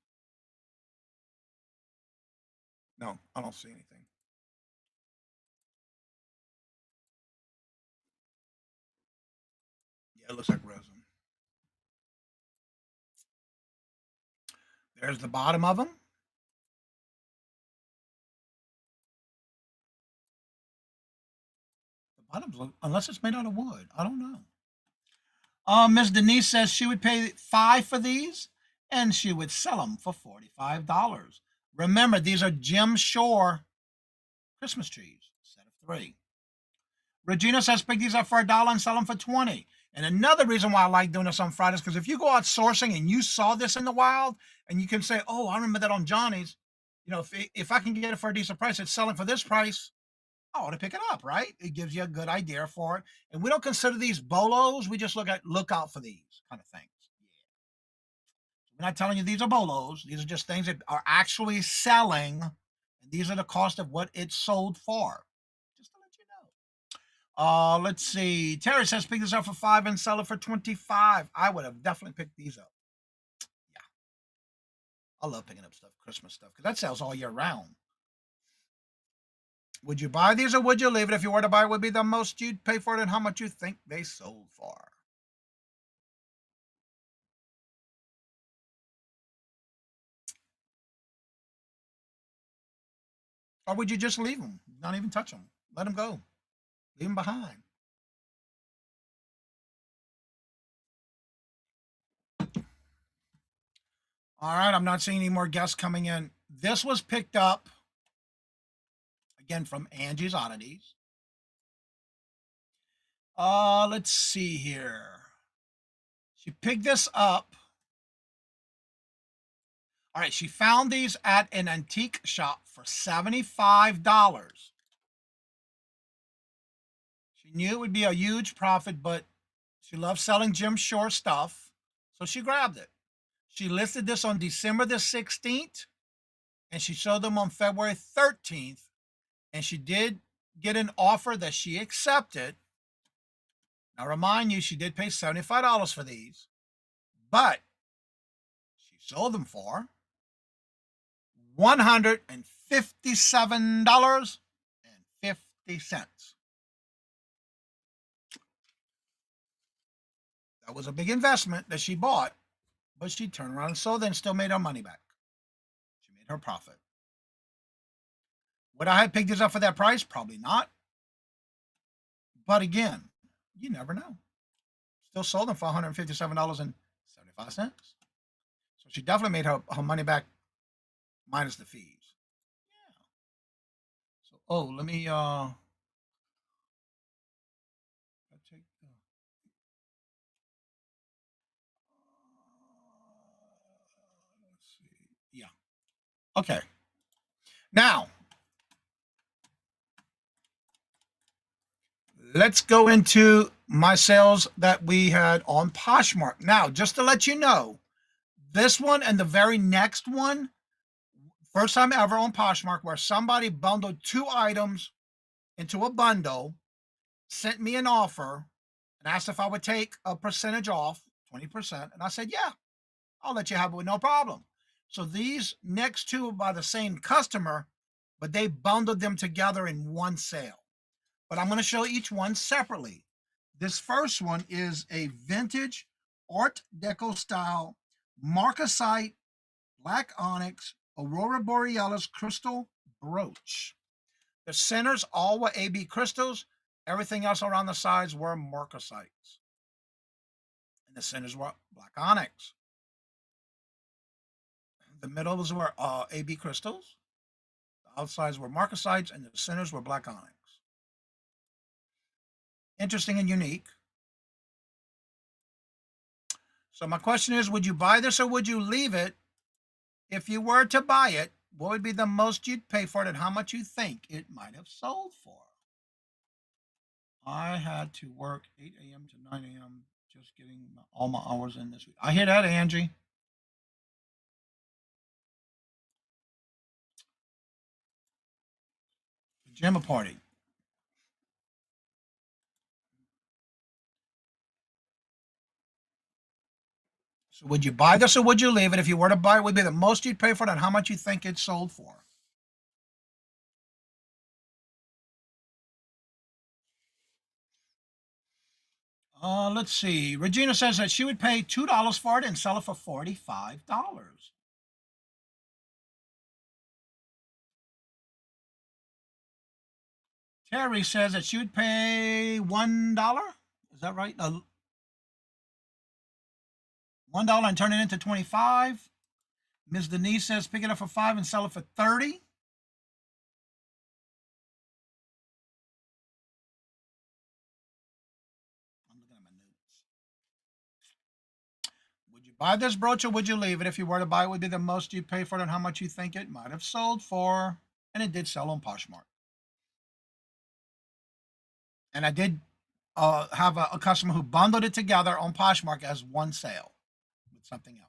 No, I don't see anything. Yeah, it looks like resin. There's the bottom of them. The bottoms look, unless it's made out of wood. I don't know. Miss Denise says she would pay $5 for these, and she would sell them for $45. Remember, these are Jim Shore Christmas trees, set of 3. Regina says pick these up for $1 and sell them for 20. And another reason why I like doing this on Fridays, because if you go out sourcing and you saw this in the wild, and you can say, "Oh, I remember that on Johnny's," if I can get it for a decent price, it's selling for this price. I ought to pick it up, right? It gives you a good idea for it. And we don't consider these bolos. We just look out for these kind of things. Yeah. We're not telling you these are bolos. These are just things that are actually selling. And these are the cost of what it's sold for. Just to let you know. Let's see. Terry says pick this up for $5 and sell it for $25. I would have definitely picked these up. Yeah. I love picking up stuff, Christmas stuff, because that sells all year round. Would you buy these or would you leave it? If you were to buy it, would be the most you'd pay for it and how much you think they sold for. Or would you just leave them? Not even touch them. Let them go. Leave them behind. All right, I'm not seeing any more guests coming in. This was picked up, again, from Angie's Oddities. Let's see here. She picked this up. All right, she found these at an antique shop for $75. She knew it would be a huge profit, but she loves selling Jim Shore stuff, so she grabbed it. She listed this on December the 16th, and she sold them on February 13th, and she did get an offer that she accepted. Now, remind you, she did pay $75 for these, but she sold them for $157.50. That was a big investment that she bought, but she turned around and sold them and still made her money back. She made her profit. Would I have picked this up for that price? Probably not. But again, you never know. Still sold them for $157.75. So she definitely made her money back minus the fees. Yeah. So, let me take the let's see. Yeah. Okay. Now, let's go into my sales that we had on Poshmark. Now, just to let you know, this one and the very next one, first time ever on Poshmark, where somebody bundled 2 items into a bundle, sent me an offer, and asked if I would take a percentage off, 20%. And I said, yeah, I'll let you have it with no problem. So these next 2 are by the same customer, but they bundled them together in one sale. But I'm going to show each one separately. This first one is a vintage Art Deco style marcasite black onyx Aurora Borealis crystal brooch. The centers all were AB crystals. Everything else around the sides were marcasites. And the centers were black onyx. The middles were AB crystals. The outsides were marcasites, and the centers were black onyx. Interesting and unique. So my question is, would you buy this or would you leave it? If you were to buy it, what would be the most you'd pay for it and how much you think it might have sold for? I had to work 8 a.m. to 9 a.m. just getting all my hours in this week. I hear that, Angie. Pajama party. So would you buy this or would you leave it? If you were to buy it, would be the most you'd pay for it and how much you think it sold for? Let's see. Regina says that she would pay $2 for it and sell it for $45. Terry says that she would pay $1. Is that right? $1 and turn it into 25. Ms. Denise says pick it up for $5 and sell it for 30. I'm looking at my notes. Would you buy this brooch or would you leave it? If you were to buy it, would be the most you'd pay for it and how much you think it might have sold for. And it did sell on Poshmark. And I did have a customer who bundled it together on Poshmark as one sale with something else.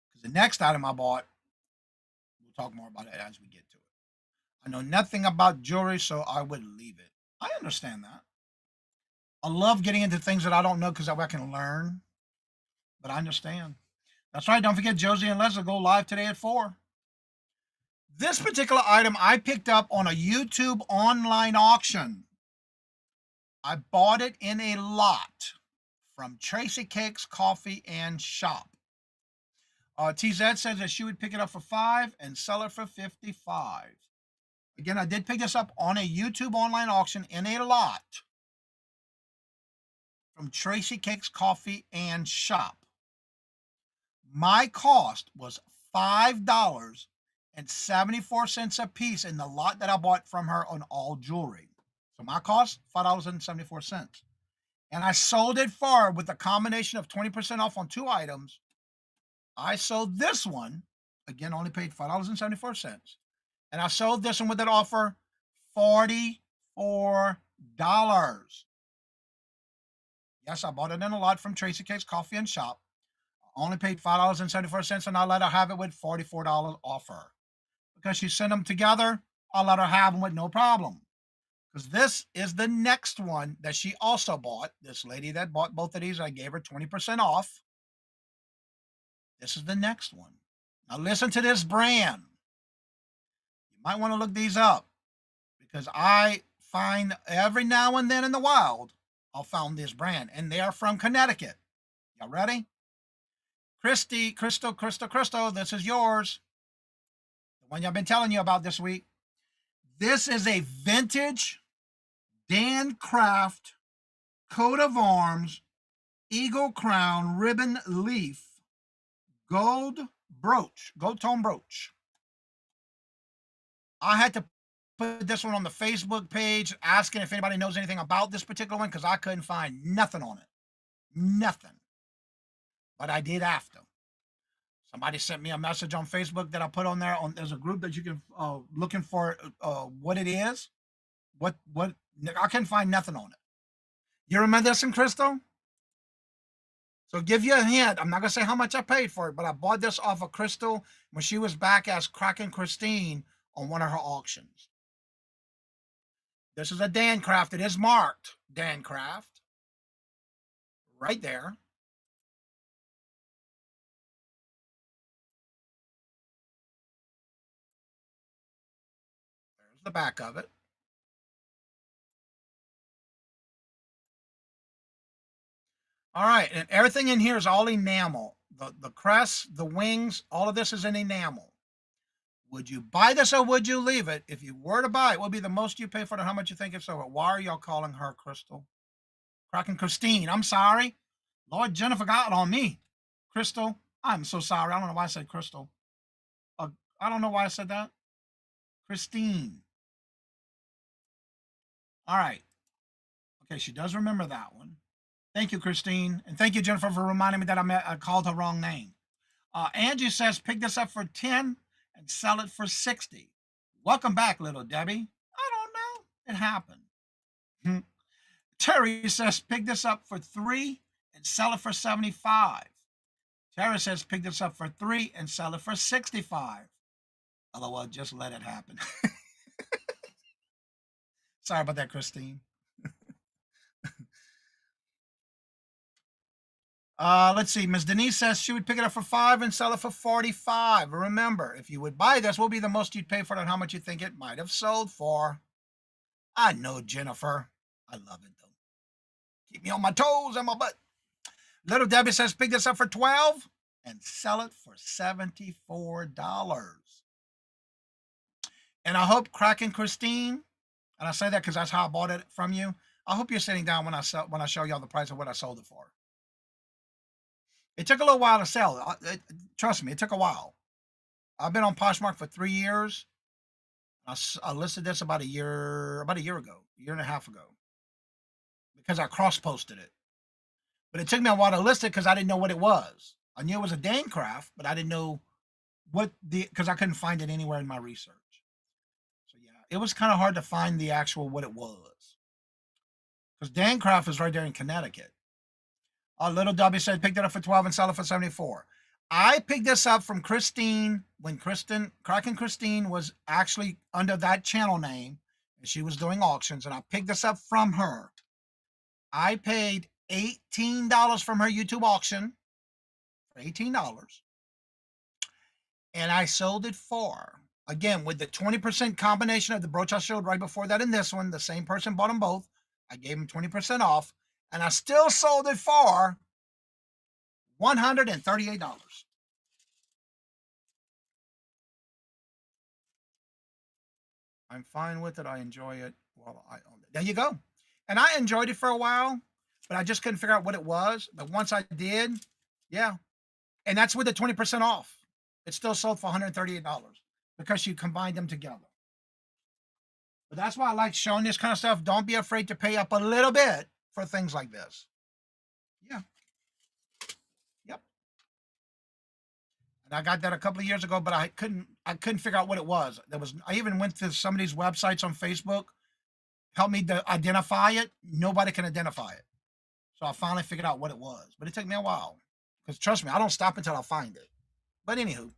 Because the next item I bought, we'll talk more about it as we get to it. I know nothing about jewelry, so I would leave it. I understand that. I love getting into things that I don't know because I can learn. But I understand. That's right. Don't forget Josie and Leslie go live today at 4. This particular item I picked up on a YouTube online auction. I bought it in a lot from Tracy Cakes Coffee and Shop. TZ says that she would pick it up for $5 and sell it for $55. Again, I did pick this up on a YouTube online auction in a lot from Tracy Cakes Coffee and Shop. My cost was $5.74 a piece in the lot that I bought from her on all jewelry. So my cost, $5.74. And I sold it for, with a combination of 20% off on 2 items. I sold this one, again, only paid $5.74. And I sold this one with an offer, $44. Yes, I bought it in a lot from Tracy Cakes Coffee and Shop. I only paid $5.74, and I let her have it with $44 offer. Because she sent them together, I let her have them with no problem. Because this is the next one that she also bought. This lady that bought both of these, I gave her 20% off. This is the next one. Now listen to this brand. You might want to look these up because I find every now and then in the wild, I'll find this brand, and they are from Connecticut. Y'all ready? Crystal, this is yours. The one I've been telling you about this week. This is a vintage Dan Craft coat of arms, eagle crown, ribbon leaf, gold tone brooch. I had to put this one on the Facebook page asking if anybody knows anything about this particular one because I couldn't find nothing on it. Nothing. But I did after. Somebody sent me a message on Facebook that I put on there. There's a group that you can looking for what it is. What I couldn't find nothing on it. You remember this one, Crystal? So give you a hint. I'm not gonna say how much I paid for it, but I bought this off of Crystal when she was back as Kraken Christine on one of her auctions. This is a Dan Craft. It is marked Dan Craft. Right there. There's the back of it. All right, and everything in here is all enamel. The crest, the wings, all of this is in enamel. Would you buy this or would you leave it? If you were to buy it, what would be the most you pay for it and how much you think it's over? Why are y'all calling her Crystal? Kraken Christine, I'm sorry. Lord Jennifer got on me. Crystal, I'm so sorry. I don't know why I said Crystal. I don't know why I said that. Christine. All right. Okay, she does remember that one. Thank you, Christine. And thank you, Jennifer, for reminding me that I called her wrong name. Angie says, pick this up for 10 and sell it for 60. Welcome back, little Debbie. I don't know. It happened. Terry says, pick this up for 3 and sell it for 75. Terry says, pick this up for 3 and sell it for 65. LOL, just let it happen. Sorry about that, Christine. Let's see. Ms. Denise says she would pick it up for 5 and sell it for 45. Remember, if you would buy this, what would be the most you'd pay for it and how much you think it might have sold for? I know, Jennifer. I love it, though. Keep me on my toes and my butt. Little Debbie says, pick this up for $12 and sell it for $74. And I hope Kraken Christine, and I say that because that's how I bought it from you. I hope you're sitting down when I show y'all the price of what I sold it for. It took a little while to sell. Trust me, it took a while. I've been on Poshmark for 3 years. I listed this about a year ago, a year and a half ago, because I cross-posted it. But it took me a while to list it because I didn't know what it was. I knew it was a Dane craft, but I didn't know because I couldn't find it anywhere in my research. So yeah, it was kind of hard to find the actual what it was. Because Dane craft is right there in Connecticut. Little W said, picked it up for $12 and sell it for $74. I picked this up from Christine when Kraken Christine was actually under that channel name, and she was doing auctions, and I picked this up from her. I paid $18 from her YouTube auction for $18, and I sold it for, again, with the 20% combination of the brooch I showed right before that and this one, the same person bought them both. I gave him 20% off, and I still sold it for $138. I'm fine with it. I enjoy it while I own it. There you go. And I enjoyed it for a while, but I just couldn't figure out what it was. But once I did, yeah. And that's with the 20% off. It still sold for $138 because you combined them together. But that's why I like showing this kind of stuff. Don't be afraid to pay up a little bit for things like this. Yeah. Yep. And I got that a couple of years ago, but I couldn't figure out what it was. I even went to some of these websites on Facebook, helped me to identify it. Nobody can identify it. So I finally figured out what it was. But it took me a while. Because trust me, I don't stop until I find it. But anywho,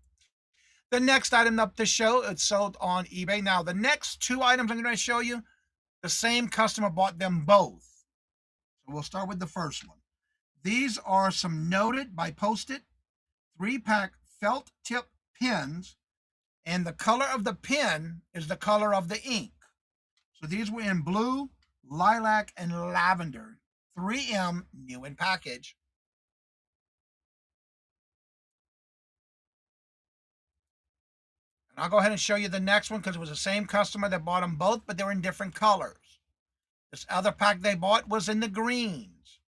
the next item up to show, it's sold on eBay. Now, the next two items I'm going to show you, the same customer bought them both. So we'll start with the first one. These are some Noted by Post-it 3-pack felt tip pens, and the color of the pen is the color of the ink. So these were in blue, lilac, and lavender. 3M, new in package. And I'll go ahead and show you the next one because it was the same customer that bought them both, but they were in different colors. This other pack they bought was in the greens.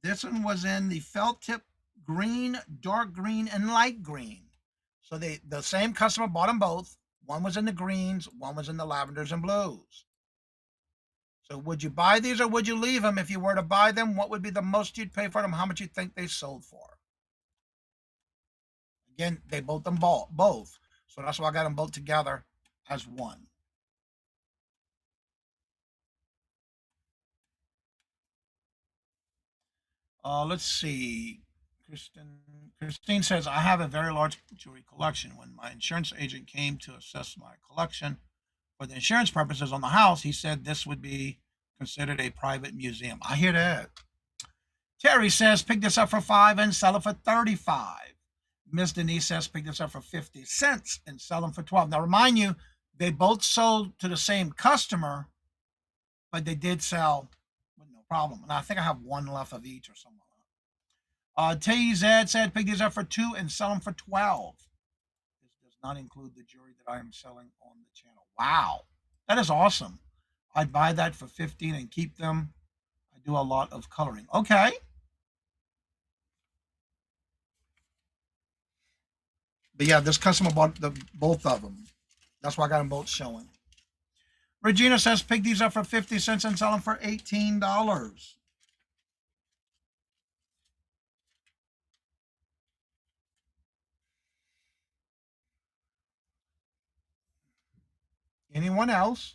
This one was in the felt tip green, dark green, and light green. So the same customer bought them both. One was in the greens, one was in the lavenders and blues. So would you buy these or would you leave them? If you were to buy them, what would be the most you'd pay for them? How much you think they sold for? Again, they both. So that's why I got them both together as one. Let's see. Christine says, I have a very large jewelry collection. When my insurance agent came to assess my collection for the insurance purposes on the house, he said this would be considered a private museum. I hear that. Terry says, pick this up for $5 and sell it for $35. Miss Denise says, pick this up for 50 cents and sell them for $12. Now, remind you, they both sold to the same customer, but they did sell with no problem. And I think I have one left of each or something like that. TZ said, pick these up for $2 and sell them for $12. This does not include the jewelry that I am selling on the channel. Wow, that is awesome. I'd buy that for 15 and keep them. I do a lot of coloring. Okay. But yeah, this customer bought both of them. That's why I got them both showing. Regina says, pick these up for 50 cents and sell them for $18. Anyone else?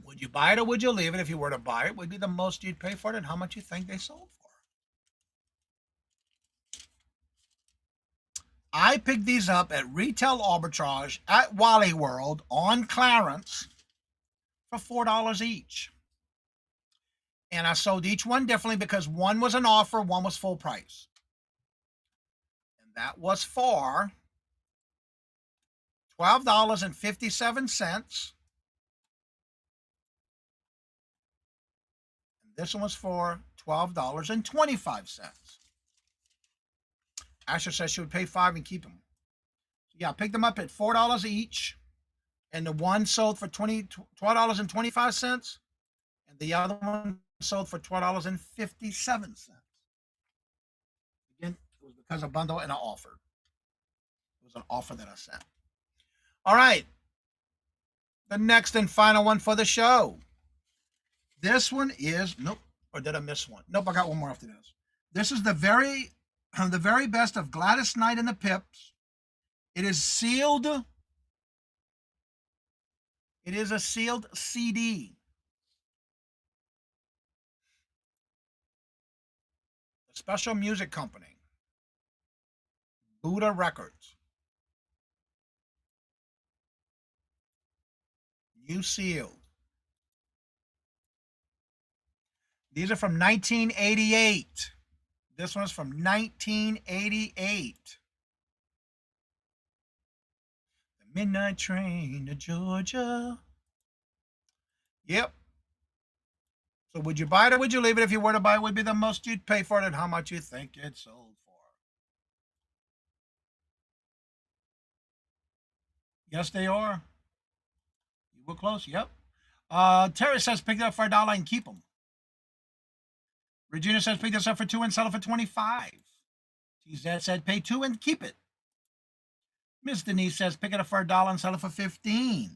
Would you buy it or would you leave it? If you were to buy it, would be the most you'd pay for it and how much you think they sold for? I picked these up at Retail Arbitrage at Wally World on clearance for $4 each. And I sold each one differently because one was an offer, one was full price. And that was for $12.57. This one was for $12.25. Asher says she would pay $5 and keep them. Yeah, I picked them up at $4 each, and the one sold for $12.25, and the other one sold for $12.57. Again, it was because of bundle and I offered. It was an offer that I sent. All right, the next and final one for the show. This one is nope. Or did I miss one? Nope, I got one more after this. This is the very best of Gladys Knight and the Pips. It is sealed. It is a sealed CD. A special music company. Buddha Records. New sealed. These are from 1988. This one's from 1988. The Midnight Train to Georgia. Yep. So would you buy it or would you leave it? If you were to buy it, would be the most you'd pay for it and how much you think it sold for. Yes, they are. You were close. Yep. Terry says pick it up for $1 and keep them. Regina says pick this up for $2 and sell it for $25. TZ said pay $2 and keep it. Miss Denise says pick it up for $1 and sell it for $15.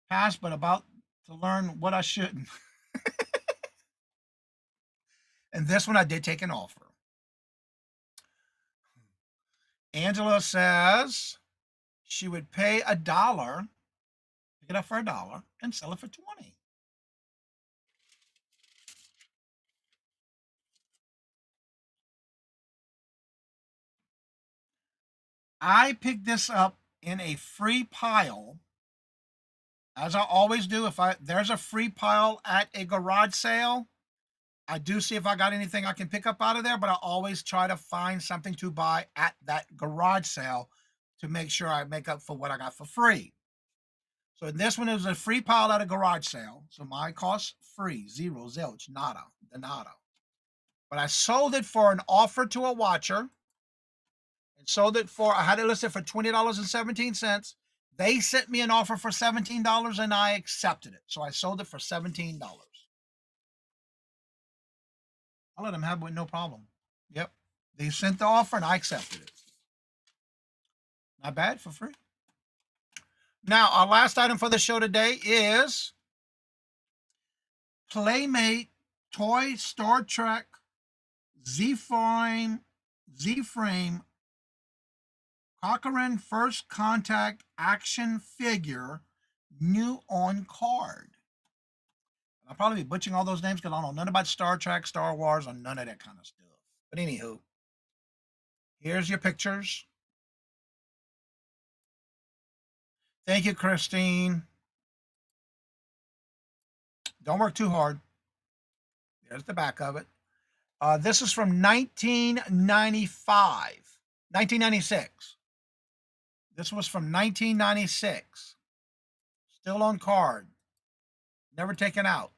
Pass, but about to learn what I shouldn't. And this one I did take an offer. Angela says she would pay $1, pick it up for $1, and sell it for $20. I picked this up in a free pile, as I always do. If there's a free pile at a garage sale, I do see if I got anything I can pick up out of there, but I always try to find something to buy at that garage sale to make sure I make up for what I got for free. So this one is a free pile at a garage sale. So mine costs free, zero, zilch, nada, de nada. But I sold it for an offer to a watcher. And sold it for, I had it listed for $20.17. They sent me an offer for $17 and I accepted it. So I sold it for $17. I'll let them have it with no problem. Yep. They sent the offer and I accepted it. Not bad, for free. Now, our last item for the show today is Playmate Toy Star Trek Z-Frame Cochrane First Contact action figure, new on card. I'll probably be butchering all those names because I don't know nothing about Star Trek, Star Wars, or none of that kind of stuff. But anywho, here's your pictures. Thank you, Christine. Don't work too hard. There's the back of it. This is from 1996. This was from 1996. Still on card. Never taken out.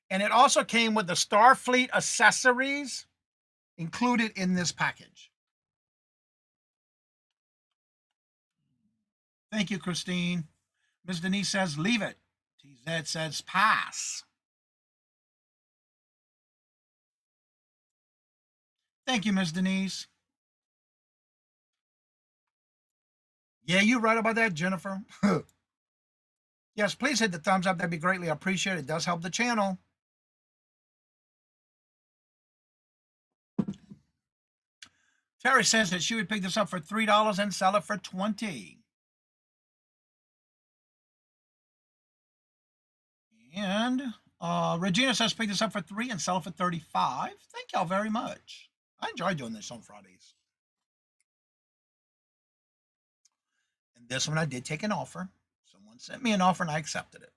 And it also came with the Starfleet accessories included in this package. Thank you, Christine. Ms. Denise says, leave it. TZ says, pass. Thank you, Ms. Denise. Yeah, you're right about that, Jennifer. Yes, please hit the thumbs up. That'd be greatly appreciated. It does help the channel. Terry says that she would pick this up for $3 and sell it for $20. And Regina says pick this up for $3 and sell it for $35. Thank y'all very much. I enjoy doing this on Fridays. And this one I did take an offer. Someone sent me an offer and I accepted it.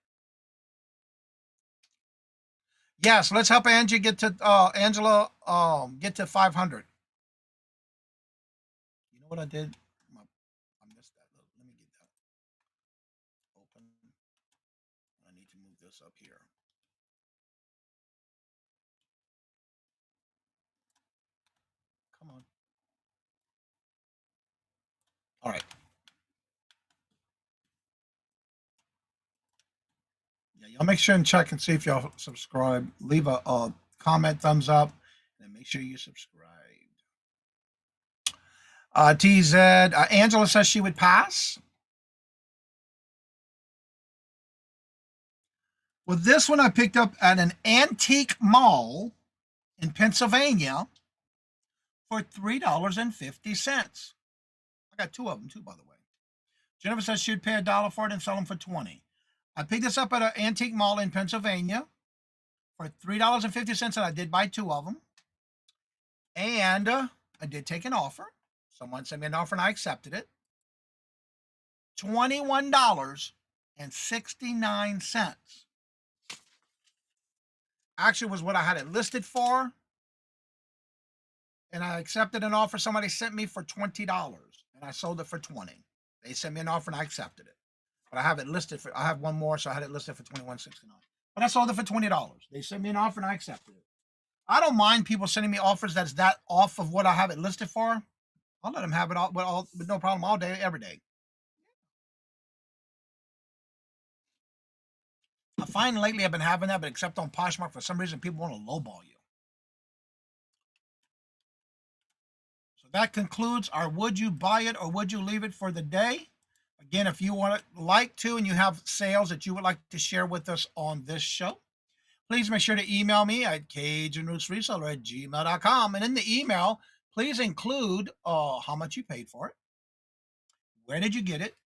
Yes, let's help Angie get to Angela get to 500. You know what I did? I missed that. Let me get that open. I need to move this up here. All right. Yeah, y'all make sure and check and see if y'all subscribe. Leave a comment, thumbs up, and make sure you subscribe. TZ, Angela says she would pass. Well, this one I picked up at an antique mall in Pennsylvania for $3.50. I got two of them too, by the way. Jennifer says she'd pay $1 for it and sell them for 20. I picked this up at an antique mall in Pennsylvania for $3.50, and I did buy two of them. And I did take an offer. Someone sent me an offer and I accepted it. $21.69. Actually was what I had it listed for. And I accepted an offer somebody sent me for $20 and I sold it for 20. They sent me an offer and I accepted it. But I have it listed for, I have one more, so I had it listed for $21.69. But I sold it for $20. They sent me an offer and I accepted it. I don't mind people sending me offers that's that off of what I have it listed for. I'll let them have it all with no problem all day, every day. I find lately I've been having that, but except on Poshmark, for some reason, people want to lowball you. So that concludes our would you buy it or would you leave it for the day. Again, if you want to like to and you have sales that you would like to share with us on this show, please make sure to email me at CajunRootsReseller@gmail.com. And in the email, please include how much you paid for it, where did you get it,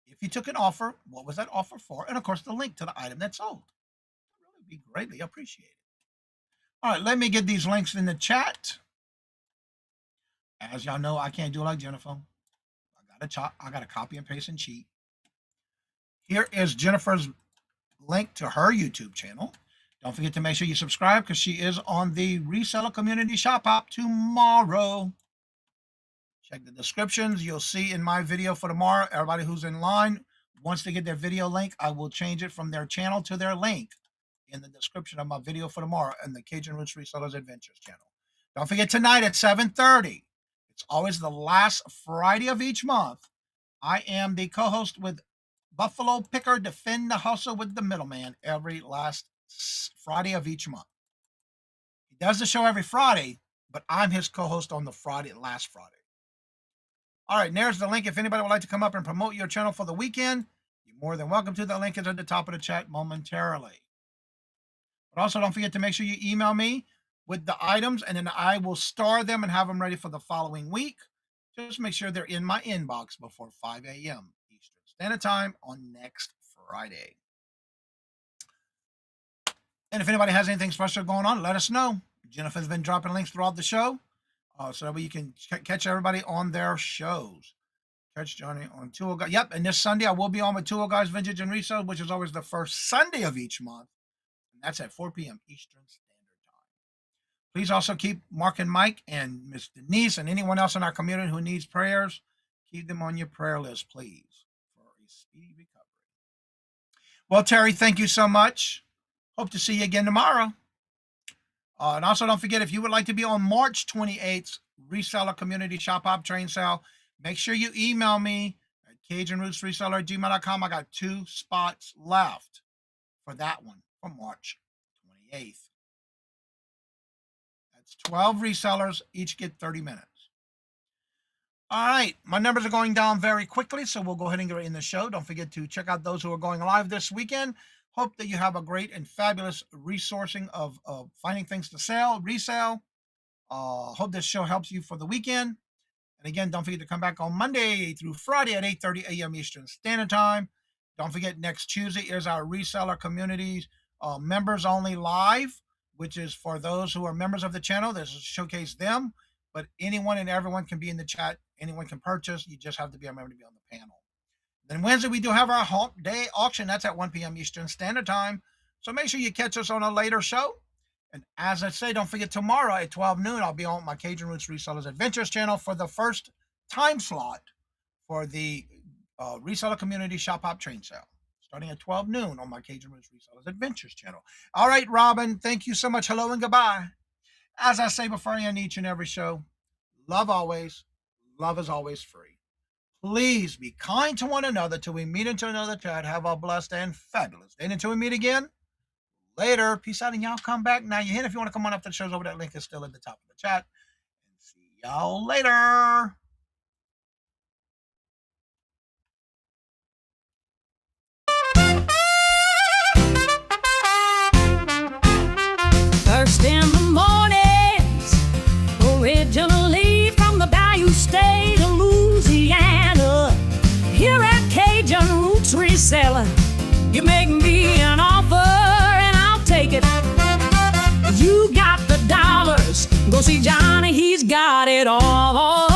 if you took an offer, what was that offer for, and of course the link to the item that sold. It would really be greatly appreciated. All right, let me get these links in the chat. As y'all know, I can't do it like Jennifer. I got to copy and paste and cheat. Here is Jennifer's link to her YouTube channel. Don't forget to make sure you subscribe because she is on the Reseller Community Shop App tomorrow. Check the descriptions. You'll see in my video for tomorrow, everybody who's in line, once they get their video link, I will change it from their channel to their link in the description of my video for tomorrow in the Cajun Roots Resellers Adventures channel. Don't forget tonight at 7:30. It's always the last Friday of each month. I am the co-host with Buffalo Picker, Defend the Hustle with the Middleman every last Friday of each month. He does the show every Friday, but I'm his co-host on the last Friday. All right, there's the link. If anybody would like to come up and promote your channel for the weekend, you're more than welcome to. The link is at the top of the chat momentarily. But also don't forget to make sure you email me with the items, and then I will star them and have them ready for the following week. Just make sure they're in my inbox before 5 a.m. Eastern Standard Time on next Friday. And if anybody has anything special going on, let us know. Jennifer's been dropping links throughout the show. So that way you can catch everybody on their shows. Catch Johnny on Tool Guys. Yep, and this Sunday I will be on with Tool Guys Vintage and Resale, which is always the first Sunday of each month. And that's at 4 p.m. Eastern Standard Time. Please also keep Mark and Mike and Miss Denise and anyone else in our community who needs prayers. Keep them on your prayer list, please, for a speedy recovery. Well, Terry, thank you so much. Hope to see you again tomorrow. And also don't forget, if you would like to be on March 28th Reseller Community Shop Up Train Sale, make sure you email me at CajunRootsReseller@gmail.com. I got 2 spots left for that one for March 28th. That's 12 resellers, each get 30 minutes. All right, my numbers are going down very quickly, so we'll go ahead and get right in the show. Don't forget to check out those who are going live this weekend. Hope that you have a great and fabulous resourcing of finding things to sell, resell. Hope this show helps you for the weekend. And again, don't forget to come back on Monday through Friday at 8:30 a.m. Eastern Standard Time. Don't forget, next Tuesday is our Reseller Communities Members Only Live, which is for those who are members of the channel. This is to showcase them, but anyone and everyone can be in the chat. Anyone can purchase. You just have to be a member to be on the panel. Then Wednesday, we do have our Hump Day auction. That's at 1 p.m. Eastern Standard Time. So make sure you catch us on a later show. And as I say, don't forget tomorrow at 12 noon, I'll be on my Cajun Roots Resellers Adventures channel for the first time slot for the Reseller Community Shop Hop Train Sale, starting at 12 noon on my Cajun Roots Resellers Adventures channel. All right, Robin, thank you so much. Hello and goodbye. As I say before I end each and every show, love always, love is always free. Please be kind to one another till we meet into another chat. Have a blessed and fabulous day. And until we meet again, later. Peace out, and y'all come back. Now, you hit if you want to come on up to the shows over. That link is still at the top of the chat. And see y'all later. First in the mornings, originally from the Bayou State of Louisiana. Here at Cajun Roots Reseller, you make me an offer and I'll take it. You got the dollars, go see Johnny, he's got it all.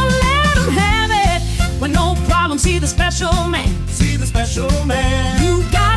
Let him have it with no problem. See the special man. See the special man. You got